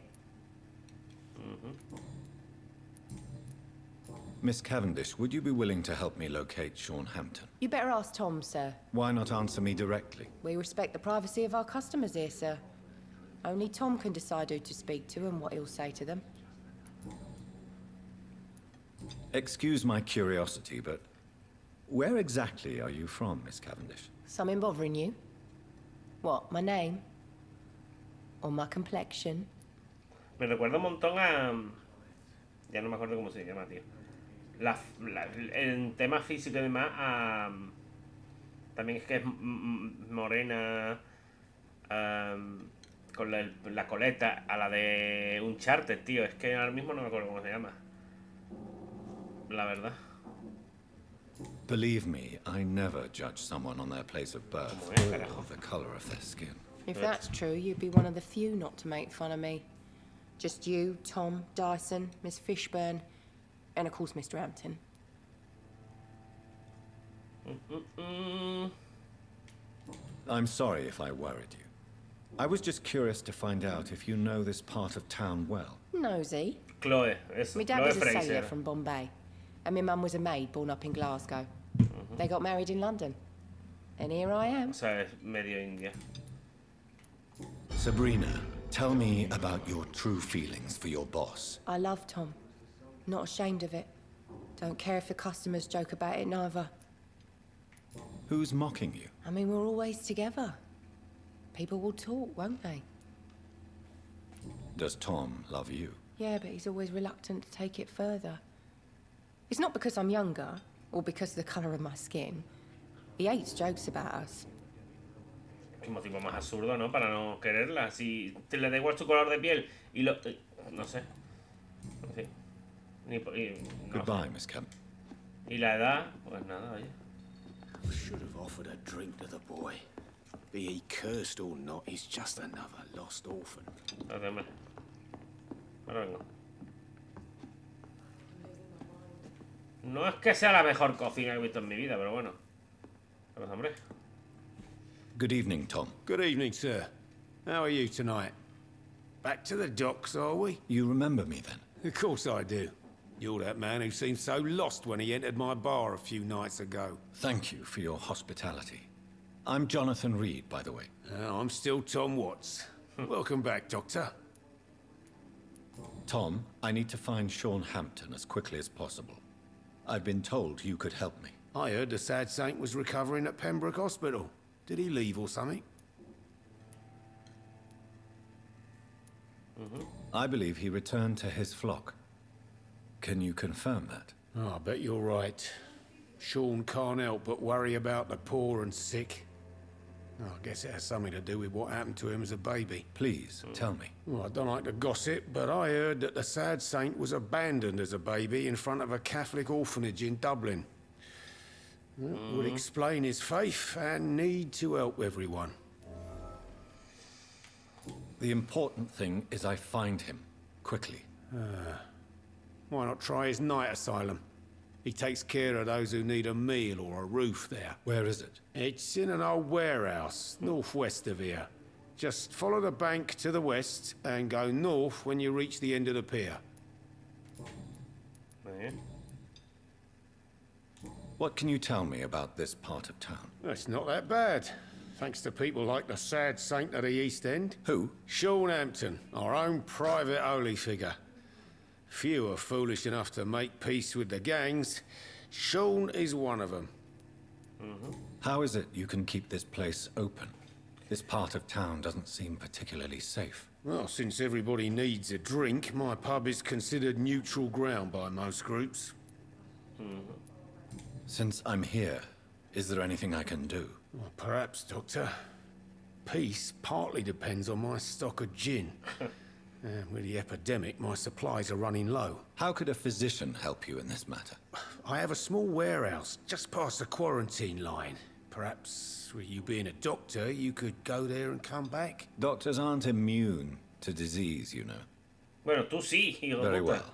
Miss Cavendish, would you be willing to help me locate Sean Hampton? You better ask Tom, sir. Why not answer me directly? We respect the privacy of our customers here, sir. Only Tom can decide who to speak to and what he'll say to them. Excuse my curiosity, but where exactly are you from, Miss Cavendish? Something bothering you? What, my name? Or my complexion? Me recuerda un montón a... Ya no me acuerdo cómo se llama, tío. En temas físicos y demás, también es que es morena, con la coleta, a la de Uncharted, tío. Es que ahora mismo no me acuerdo cómo se llama. La verdad. Believe me, I never judge someone on their place of birth or the color of their skin. If that's true, you'd be one of the few not to make fun of me. Just you, Tom, Dyson, Miss Fishburne, and of course Mr. Hampton. I'm sorry if I worried you. I was just curious to find out if you know this part of town well. Nosy. Chloe, eso. My dad Chloe was a sailor Fraser. from Bombay, and my mum was a maid born up in Glasgow. They got married in London, and here I am. O sea, es medio india. Sabrina, tell me about your true feelings for your boss. I love Tom. Not ashamed of it. Don't care if the customers joke about it neither. Who's mocking you? I mean, we're always together. People will talk, won't they? Does Tom love you? Yeah, but he's always reluctant to take it further. It's not because I'm younger, or because of the colour of my skin. He hates jokes about us. Qué motivo más absurdo, ¿no? Para no quererla. Si te le da igual su color de piel y lo... no sé. En fin. No Goodbye, sé. Miss Kemp. Y la edad, pues nada, oye. I should have offered a drink to the boy. Be he cursed or not, he's just another lost orphan. Espérate, hombre. Ahora vengo. No es que sea la mejor cocina que he visto en mi vida, pero bueno. Vamos, hombre. Good evening, Tom. Good evening, sir. How are you tonight? Back to the docks, are we? You remember me then? Of course I do. You're that man who seemed so lost when he entered my bar a few nights ago. Thank you for your hospitality. I'm Jonathan Reed, by the way. I'm still Tom Watts. Welcome back, Doctor. Tom, I need to find Sean Hampton as quickly as possible. I've been told you could help me. I heard the sad saint was recovering at Pembroke Hospital. Did he leave or something? I believe he returned to his flock. Can you confirm that? Oh, I bet you're right. Sean can't help but worry about the poor and sick. Oh, I guess it has something to do with what happened to him as a baby. Please, tell me. Well, I don't like to gossip, but I heard that the sad saint was abandoned as a baby in front of a Catholic orphanage in Dublin. That would explain his faith and need to help everyone. The important thing is I find him, quickly. Why not try his night asylum? He takes care of those who need a meal or a roof there. Where is it? It's in an old warehouse, northwest of here. Just follow the bank to the west and go north when you reach the end of the pier. What can you tell me about this part of town? It's not that bad, thanks to people like the sad saint of the East End. Who? Sean Hampton, our own private holy figure. Few are foolish enough to make peace with the gangs. Sean is one of them. How is it you can keep this place open? This part of town doesn't seem particularly safe. Well, since everybody needs a drink, my pub is considered neutral ground by most groups. Since I'm here, is there anything I can do? Well, perhaps, Doctor. Peace partly depends on my stock of gin. With the epidemic, my supplies are running low. How could a physician help you in this matter? I have a small warehouse just past the quarantine line. Perhaps, with you being a doctor, you could go there and come back? Doctors aren't immune to disease, you know. Bueno, tú sí, hijo de Very puta. well.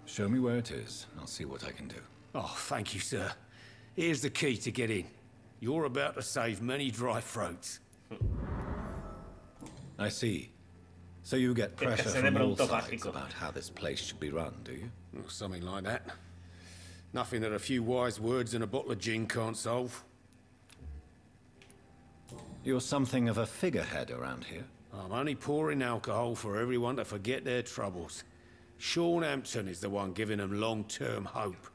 Show me where it is. I'll see what I can do. Oh, thank you, sir. Here's the key to get in. You're about to save many dry throats. I see. So you get pressure Escasez de from all producto sides básico. about how this place should be run, do you? Well, something like that. Nothing that a few wise words and a bottle of gin can't solve. You're something of a figurehead around here. I'm only pouring alcohol for everyone to forget their troubles. Sean Hampton is the one giving them long-term hope.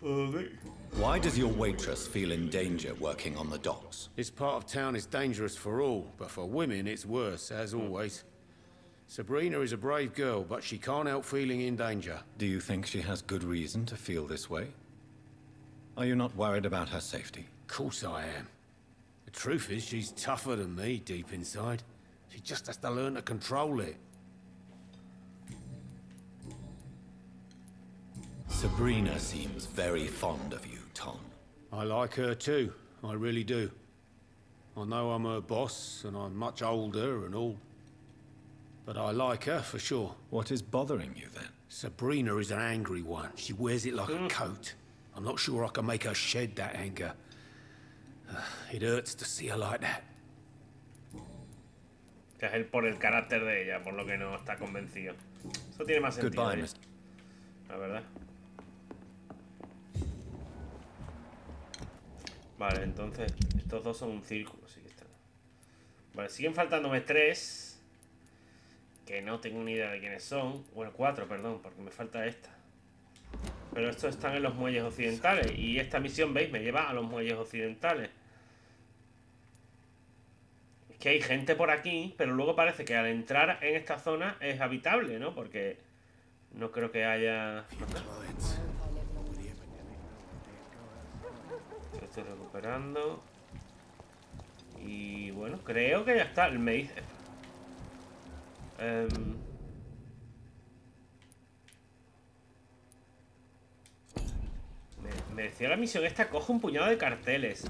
Why does your waitress feel in danger working on the docks? This part of town is dangerous for all, but for women it's worse, as always. Sabrina is a brave girl, but she can't help feeling in danger. Do you think she has good reason to feel this way? Are you not worried about her safety? Of course I am. The truth is, she's tougher than me deep inside. She just has to learn to control it. Sabrina seems very fond of you, Tom. I like her too, I really do. I know I'm her boss, and I'm much older and all. But I like her for sure. What is bothering you then? Sabrina is an angry one. She wears it like a coat. I'm not sure I can make her shed that anger. It hurts to see her like that. Es él por el carácter de ella, por lo que no está convencido. Eso tiene más sentido. Goodbye, Mr. La verdad. Vale, entonces estos dos son un círculo, sí que están. Vale, siguen faltándome 3. Que no tengo ni idea de quiénes son. Bueno, 4, perdón, porque me falta esta. Pero estos están en los muelles occidentales. Y esta misión, ¿veis? Me lleva a los muelles occidentales. Es que hay gente por aquí, pero luego parece que al entrar en esta zona es habitable, ¿no? Porque no creo que haya... Estoy recuperando. Y bueno, creo que ya está. Me dice... me decía la misión esta, coge un puñado de carteles.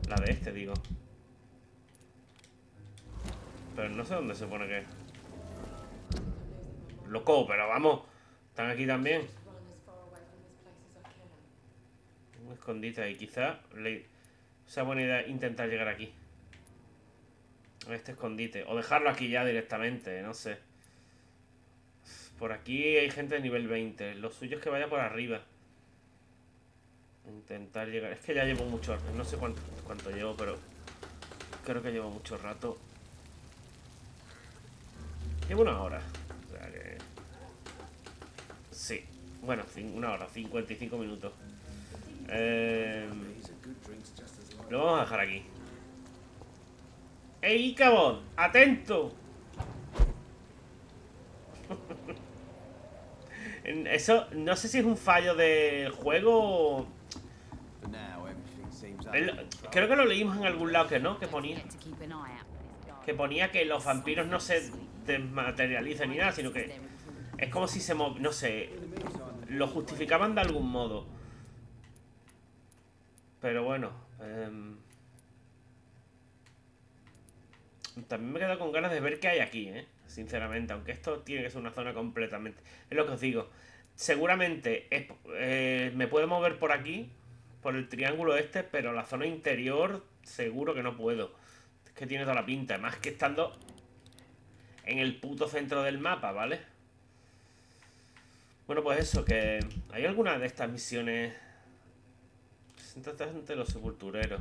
La de este, digo. Pero no sé dónde se pone que... Loco, pero vamos. Están aquí también. Un escondite ahí. Quizá sea buena idea intentar llegar aquí. A este escondite. O dejarlo aquí ya directamente, no sé. Por aquí hay gente de nivel 20. Lo suyo es que vaya por arriba. Intentar llegar. Es que ya llevo mucho. No sé cuánto llevo, pero creo que llevo mucho rato. Llevo 1 hora. O sea que... Sí. Bueno, 1 hora, 55 minutos. Lo vamos a dejar aquí. ¡Ey, Icabod! ¡Atento! Eso, no sé si es un fallo del juego o... Creo que lo leímos en algún lado que no, que ponía que los vampiros no se desmaterializan ni nada, sino que es como si se no sé, lo justificaban de algún modo. Pero bueno, También me he quedado con ganas de ver qué hay aquí, sinceramente, aunque esto tiene que ser una zona completamente... Es lo que os digo. Seguramente me puedo mover por aquí, por el triángulo este, pero la zona interior seguro que no puedo. Es que tiene toda la pinta, más que estando en el puto centro del mapa, ¿vale? Bueno, pues eso, que... ¿Hay alguna de estas misiones? Siéntate ante los sepultureros.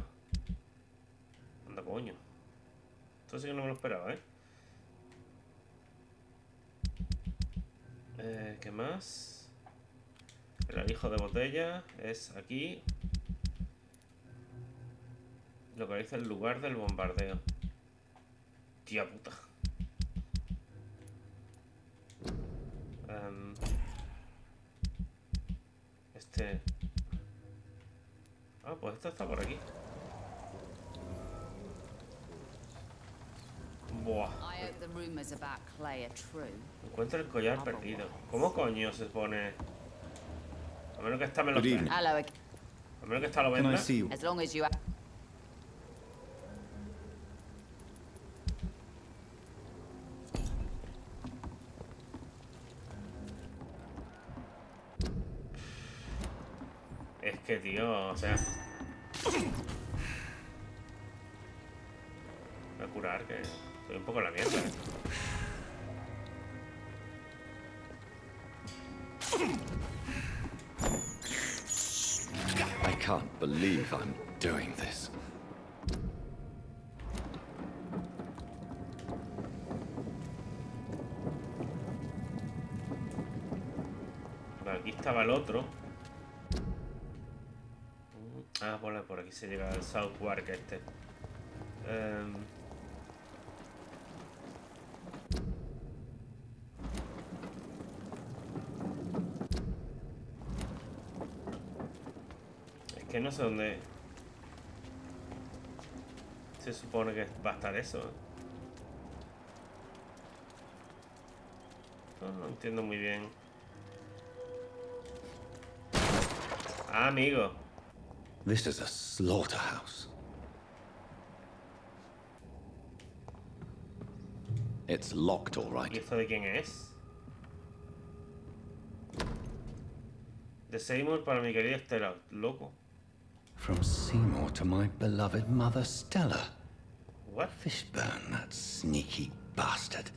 Anda, coño. Esto sí que no me lo esperaba, ¿qué más? El alijo de botella es aquí. Localiza el lugar del bombardeo. Tía puta. Ah, pues esto está por aquí. Buah. Encuentra el collar perdido. ¿Cómo coño se pone? A menos que esta me lo venda. A menos que esta lo venda. Es que, tío, o sea... Voy a curar, que estoy un poco en la mierda, I can't believe I'm doing this. Vale, aquí estaba el otro. Ah, por aquí se llega al South Park este. Es que no sé dónde se supone que va a estar eso. No entiendo muy bien. Ah, amigo. This is a slaughterhouse. It's locked, all right. ¿Y esto de quién es? De Seymour para mi querida Estela. Loco. From Seymour to my beloved mother Stella. What? Fishburne, that sneaky bastard.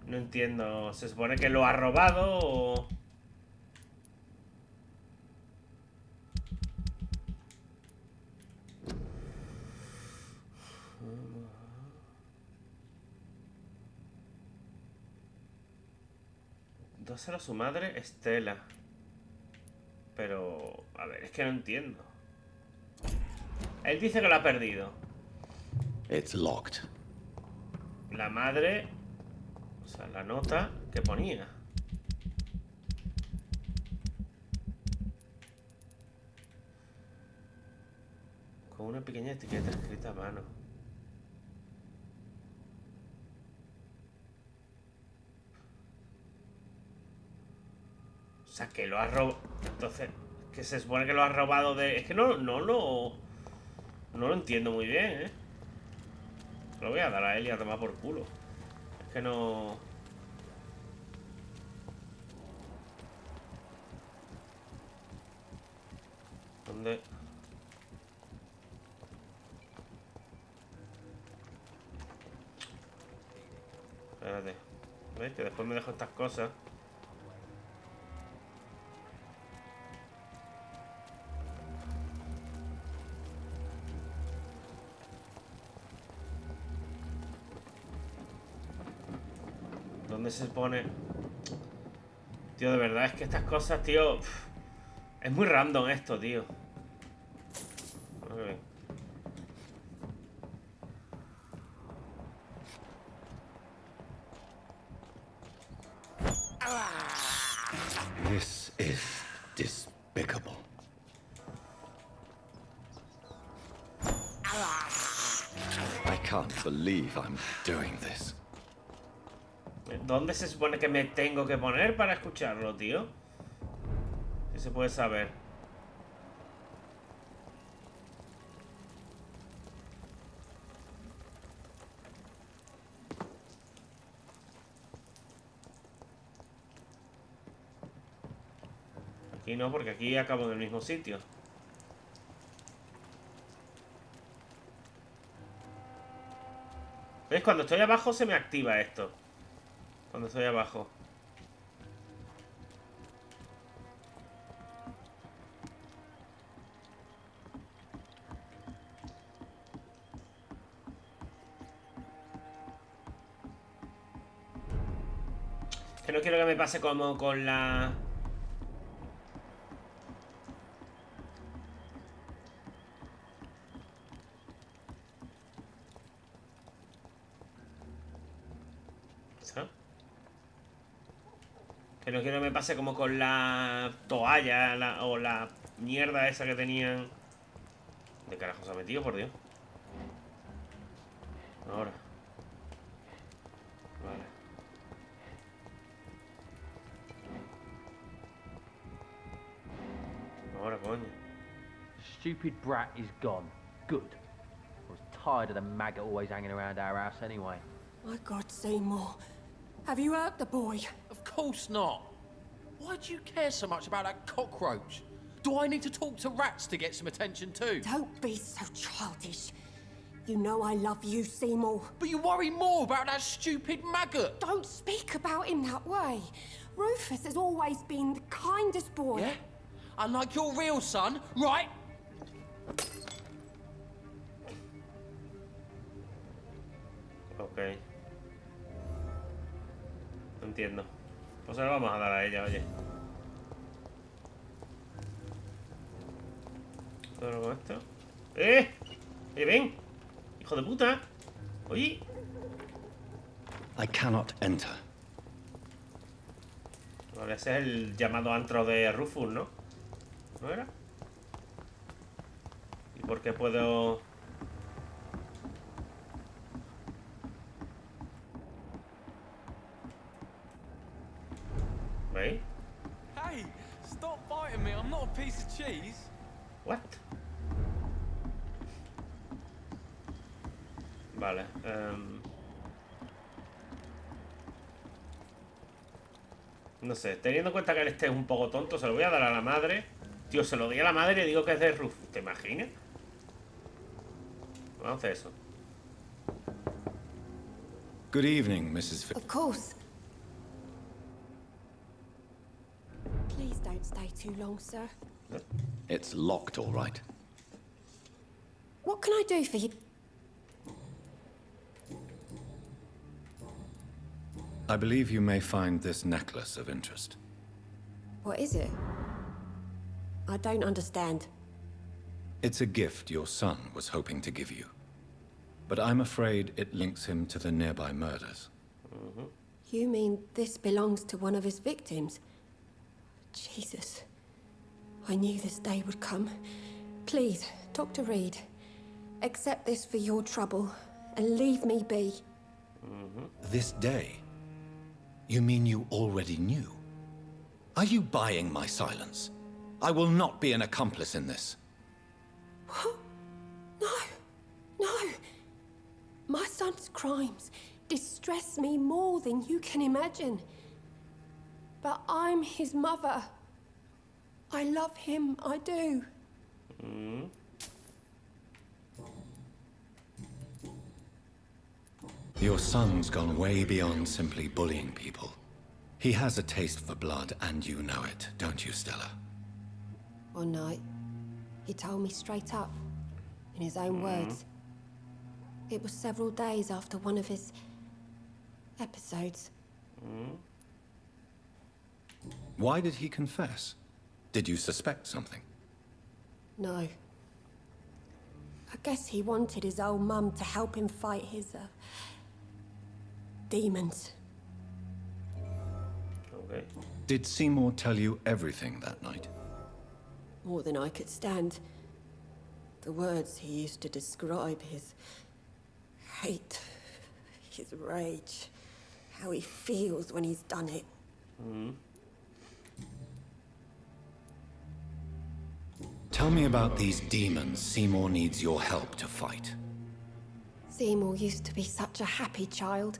No entiendo. ¿Se supone que lo ha robado o...? Dáselo a su madre, Estela. Pero... A ver, es que no entiendo. Él dice que lo ha perdido. It's locked. La madre... O sea, la nota que ponía. Con una pequeña etiqueta escrita a mano. O sea, que lo ha robado. Entonces, que se supone que lo ha robado de... Es que no lo entiendo muy bien, Lo voy a dar a él y a tomar por culo. Es que no... ¿Dónde? Espérate. ¿Ves? Que después me dejo estas cosas. ¿Dónde se pone? Tío, de verdad, es que estas cosas, tío... Es muy random esto, tío. Okay. This is despicable. I can't believe I'm doing this. ¿Dónde se supone que me tengo que poner para escucharlo, tío? se puede saber? Aquí no, porque aquí acabo en el mismo sitio. ¿Ves? Cuando estoy abajo se me activa esto. Cuando estoy abajo. Que no quiero que me pase como con la... ¿sabes? Que no quiero que me pase como con la toalla o la mierda esa que tenían. ¿De carajo se ha metido, por Dios? Ahora. Vale. Ahora, coño. Stupid brat is gone. Good. I was tired of the maggot always hanging around our house anyway. My God, Seymour. Have you hurt the boy? Of course not. Why do you care so much about that cockroach? Do I need to talk to rats to get some attention too? Don't be so childish. You know I love you, Seymour. But you worry more about that stupid maggot. Don't speak about him that way. Rufus has always been the kindest boy. Yeah? Unlike your real son, right? Ok. No entiendo. Pues ahora vamos a dar a ella, oye. ¿Todo con esto? Oye, ven. Hijo de puta. Oye. I cannot enter. Vale, ese es el llamado antro de Rufus, ¿no? ¿No era? ¿Y por qué puedo...? ¿Veis? Hey, stop biting me. I'm not a piece of cheese. What? Vale, no sé, teniendo en cuenta que este es un poco tonto, se lo voy a dar a la madre. Tío, se lo doy a la madre y digo que es de Rufus. ¿Te imaginas? Vamos a hacer eso. Good evening, Mrs. Of course. Please don't stay too long, sir. It's locked, all right. What can I do for you? I believe you may find this necklace of interest. What is it? I don't understand. It's a gift your son was hoping to give you. But I'm afraid it links him to the nearby murders. You mean this belongs to one of his victims? Jesus. I knew this day would come. Please, Dr. Reed, accept this for your trouble and leave me be. This day? You mean you already knew? Are you buying my silence? I will not be an accomplice in this. What? No. No. My son's crimes distress me more than you can imagine. But I'm his mother. I love him, I do. Your son's gone way beyond simply bullying people. He has a taste for blood, and you know it, don't you, Stella? One night, he told me straight up, in his own words. It was several days after one of his episodes. Why did he confess? Did you suspect something? No. I guess he wanted his old mum to help him fight his, demons. Ok. Did Seymour tell you everything that night? More than I could stand. The words he used to describe his hate, his rage, how he feels when he's done it. Tell me about these demons Seymour needs your help to fight. Seymour used to be such a happy child.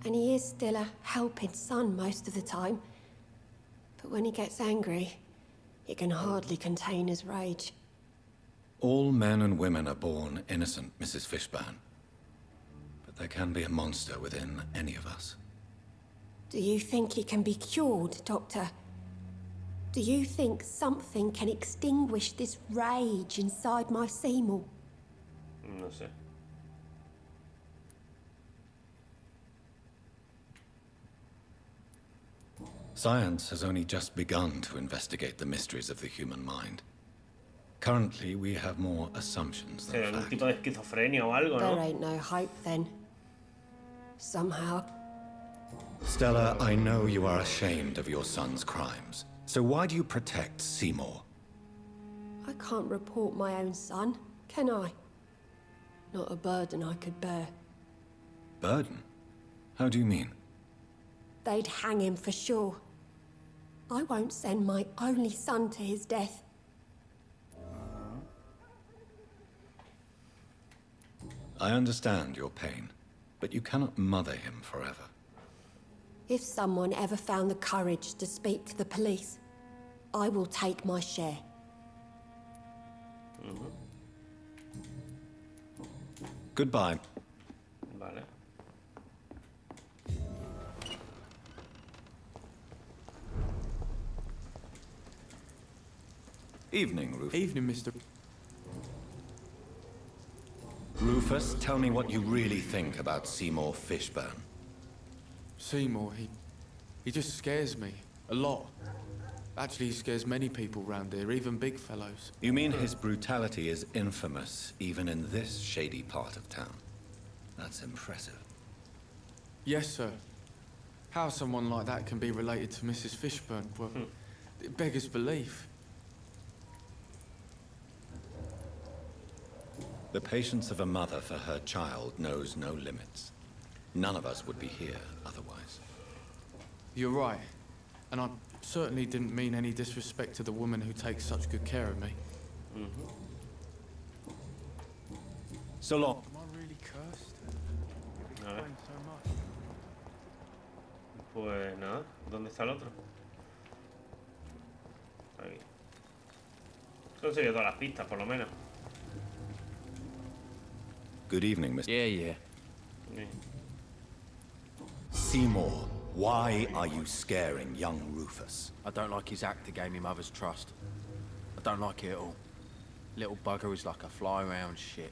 And he is still a helping son most of the time. But when he gets angry, he can hardly contain his rage. All men and women are born innocent, Mrs. Fishburne. But there can be a monster within any of us. Do you think he can be cured, Doctor? Do you think something can extinguish this rage inside my Seymour? No sé. Science has only just begun to investigate the mysteries of the human mind. Currently, we have more assumptions than ¿Será algún fact. tipo de esquizofrenia o algo, There no? ain't no hope then. Somehow. Stella, I know you are ashamed of your son's crimes. So why do you protect Seymour? I can't report my own son, can I? Not a burden I could bear. Burden? How do you mean? They'd hang him for sure. I won't send my only son to his death. I understand your pain, but you cannot mother him forever. If someone ever found the courage to speak to the police, I will take my share. Goodbye. Vale. Evening, Rufus. Evening, Mr. Rufus, tell me what you really think about Seymour Fishburne. Seymour, he just scares me. A lot. Actually, he scares many people round here, even big fellows. You mean his brutality is infamous, even in this shady part of town? That's impressive. Yes, sir. How someone like that can be related to Mrs. Fishburne, well, it beggars belief. The patience of a mother for her child knows no limits. None of us would be here otherwise. You're right. And I certainly didn't mean any disrespect to the woman who takes such good care of me. So long. Am I really cursed? A ver. Thanks so much. Pues nada, ¿dónde está el otro? Aquí. He conseguido todas las pistas, por lo menos. Good evening, Mr. Yeah. Sí. Seymour, why are you scaring young Rufus? I don't like his act to gain me mother's trust. I don't like it at all. Little bugger is like a fly around shit.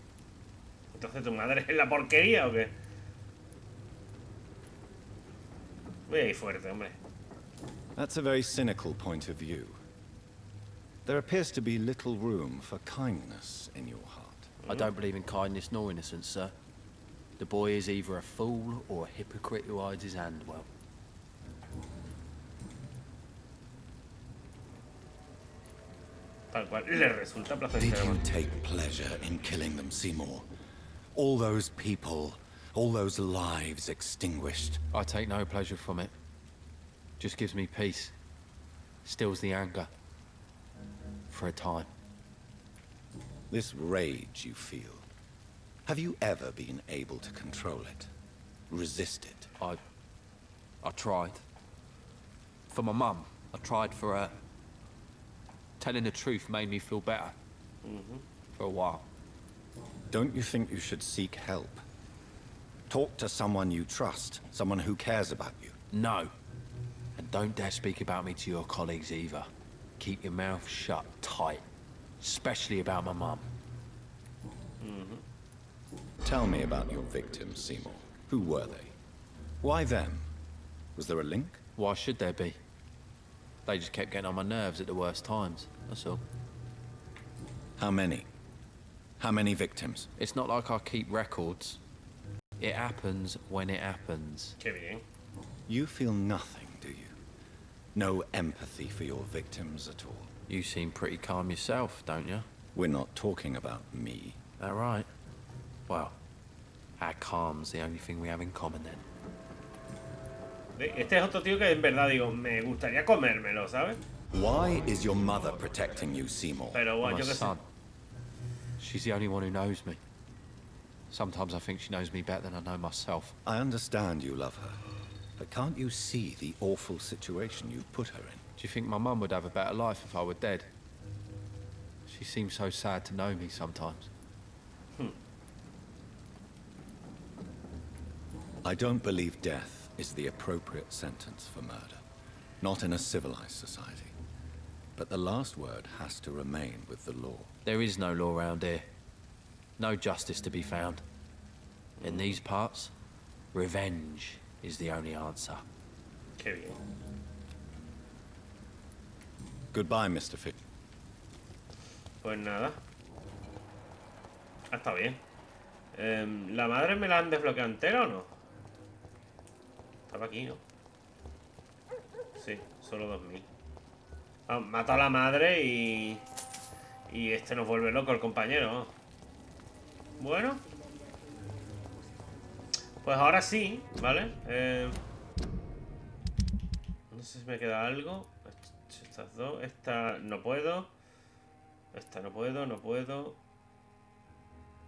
Entonces, ¿tu madre es la porquería o qué? Voy ahí fuerte, hombre. That's a very cynical point of view. There appears to be little room for kindness in your heart. I don't believe in kindness nor innocence, sir. The boy is either a fool or a hypocrite who hides his hand well. Tal cual. Le resulta Did placentero. you take pleasure in killing them, Seymour? All those people, all those lives extinguished. I take no pleasure from it. Just gives me peace. Stills the anger. For a time. This rage you feel, have you ever been able to control it? Resist it? I tried. For my mum. I tried for her. Telling the truth made me feel better. For a while. Don't you think you should seek help? Talk to someone you trust, someone who cares about you. No. And don't dare speak about me to your colleagues either. Keep your mouth shut tight. Especially about my mum. Tell me about your victims, Seymour. Who were they? Why them? Was there a link? Why should there be? They just kept getting on my nerves at the worst times, that's all. How many? How many victims? It's not like I keep records. It happens when it happens. Qué bien. You feel nothing, do you? No empathy for your victims at all? You seem pretty calm yourself, don't you? We're not talking about me. That right? Well, our calm's the only thing we have in common then. Este es otro tío que en verdad digo, me gustaría comérmelo, ¿sabes? Why is your mother protecting you, Seymour? Pero bueno, My yo qué sé. son. She's the only one who knows me. Sometimes I think she knows me better than I know myself. I understand you love her, but can't you see the awful situation you've put her in? Do you think my mum would have a better life if I were dead? She seems so sad to know me sometimes. I don't believe death is the appropriate sentence for murder. Not in a civilized society. But the last word has to remain with the law. There is no law around here. No justice to be found. In these parts, revenge is the only answer. Qué bien. Goodbye, Mr. Fitch. Pues nada. Ah, está bien. ¿La madre me la han desbloqueado entera o no? Estaba aquí, ¿no? Sí, solo 2000. Ah, mato a la madre y este nos vuelve loco el compañero. Bueno. Pues ahora sí, ¿vale? No sé si me queda algo. Estas dos. Esta no puedo. Esta no puedo, no puedo.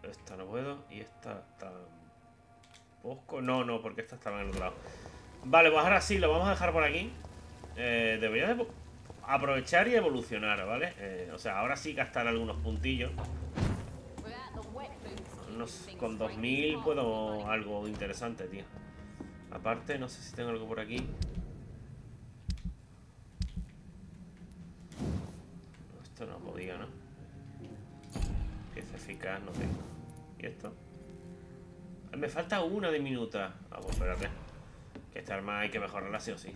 Esta no puedo. Y esta tampoco. No, porque esta estaba en el otro lado. Vale, pues ahora sí, lo vamos a dejar por aquí. Debería de aprovechar y evolucionar, ¿vale? O sea, ahora sí gastar algunos puntillos. Con 2000 puedo algo interesante, tío. Aparte, no sé si tengo algo por aquí. Esto no podía, ¿no? Pieza eficaz no tengo. ¿Y esto? Me falta una diminuta. Ah, pues espérate. Que esta arma hay que mejorarla sí o sí.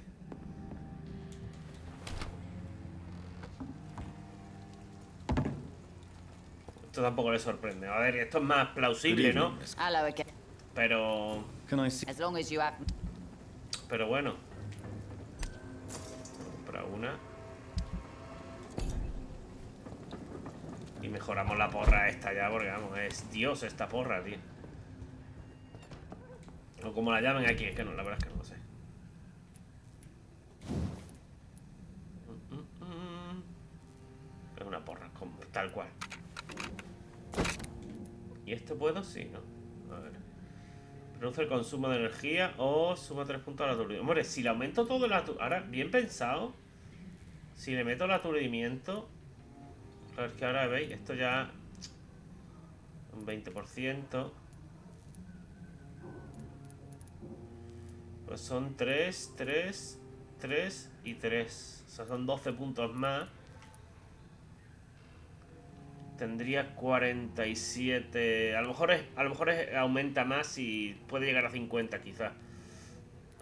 Esto tampoco le sorprende. A ver, esto es más plausible, ¿no? Pero... Pero bueno. Compra una. Y mejoramos la porra esta ya, porque vamos, es Dios esta porra, tío. O como la llamen aquí, es que no, la verdad es que no lo sé. Es una porra, tal cual. ¿Y esto puedo? Sí, ¿no? A ver. Reduce el consumo de energía o suma 3 puntos al aturdimiento. Hombre, si le aumento todo el aturdimiento... Ahora, bien pensado. Si le meto el aturdimiento... A ver, que ahora veis, esto ya... Un 20%. Pues son 3, 3, 3 y 3. O sea, son 12 puntos más. Tendría 47. A lo mejor aumenta más y puede llegar a 50 quizás.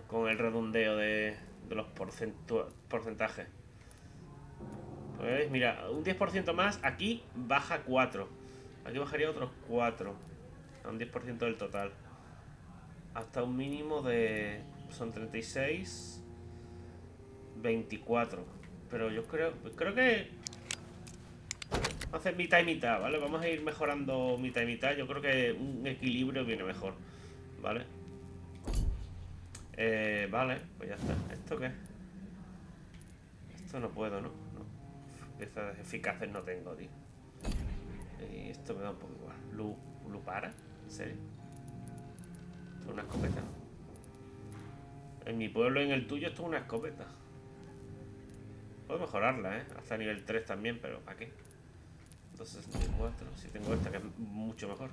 Con el redondeo de los porcentajes. Pues mira, un 10% más. Aquí baja 4. Aquí bajaría otros 4. A un 10% del total. Hasta un mínimo de... Son 36. 24. Pero yo creo que... Vamos a hacer mitad y mitad, ¿vale? Vamos a ir mejorando mitad y mitad. Yo creo que un equilibrio viene mejor, ¿vale? Vale, pues ya está. ¿Esto qué? Esto no puedo, ¿no? No. Piezas eficaces no tengo, tío. Y esto me da un poco igual. ¿Lupara? ¿En serio? Esto es una escopeta. En mi pueblo y en el tuyo esto es una escopeta. Puedo mejorarla, ¿eh? Hasta nivel 3 también, pero ¿para qué? 264. Si tengo esta que es mucho mejor.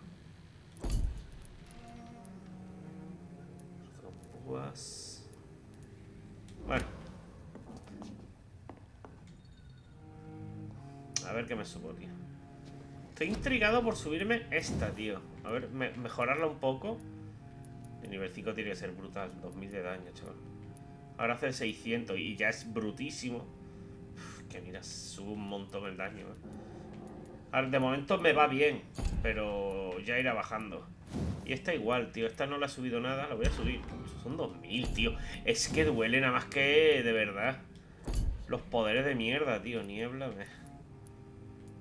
Bueno. A ver qué me subo, tío. Estoy intrigado por subirme esta, tío. A ver, mejorarla un poco. El nivel 5 tiene que ser brutal. 2000 de daño, chaval. Ahora hace 600 y ya es brutísimo. Uf, que mira, sube un montón el daño, Ahora, de momento me va bien, pero ya irá bajando. Y esta igual, tío. Esta no la he subido nada, la voy a subir. Son 2000, tío. Es que duele nada más que de verdad. Los poderes de mierda, tío. Niebla.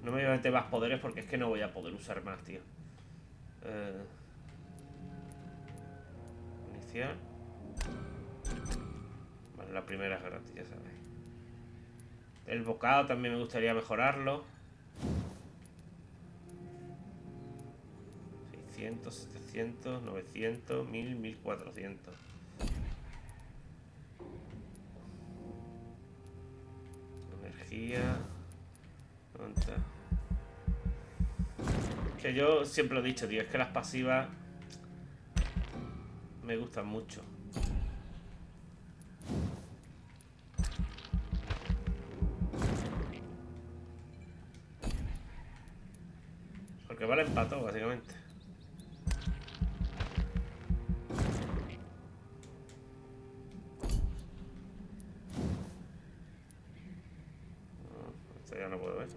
No me voy a meter más poderes porque es que no voy a poder usar más, tío. Vale, la primera es gratis, ya sabéis. El bocado también me gustaría mejorarlo. 600, 700, 900, 1000, 1400. Energía. ¿Dónde está? Que yo siempre lo he dicho, tío, es que las pasivas me gustan mucho. Porque vale empató, básicamente. Esto ya no puedo ver.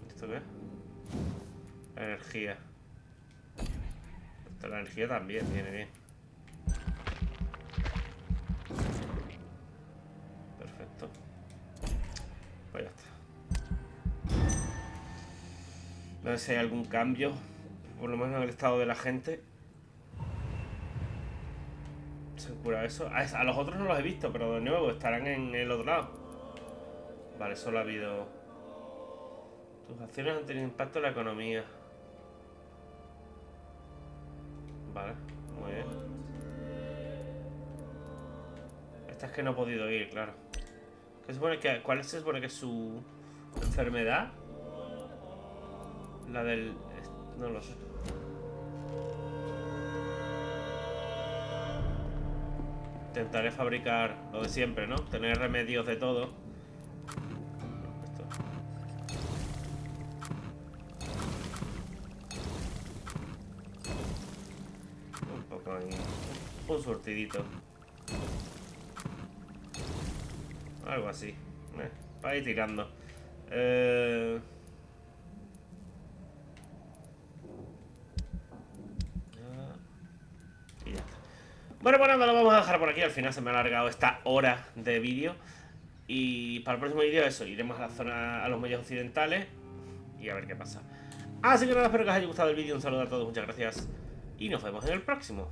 ¿Esto qué es? La energía. La energía también viene bien. Perfecto. Pues ya está. No sé si hay algún cambio, por lo menos en el estado de la gente. ¿Se cura eso? A los otros no los he visto, pero de nuevo estarán en el otro lado. Vale, solo ha habido... Tus acciones han tenido impacto en la economía. Vale, muy bien. Esta es que no he podido ir, claro. ¿Qué se supone que, ¿cuál se supone que es su enfermedad? La del... no lo sé. Intentaré fabricar lo de siempre, ¿no? Tener remedios de todo. Esto. Un poco ahí. Un surtidito. Algo así. Para ir tirando. Y ya está. Bueno, pues nada, lo vamos a dejar por aquí. Al final se me ha alargado esta hora de vídeo. Y para el próximo vídeo eso, iremos a la zona, a los muelles occidentales y a ver qué pasa. Así que nada, espero que os haya gustado el vídeo. Un saludo a todos, muchas gracias y nos vemos en el próximo.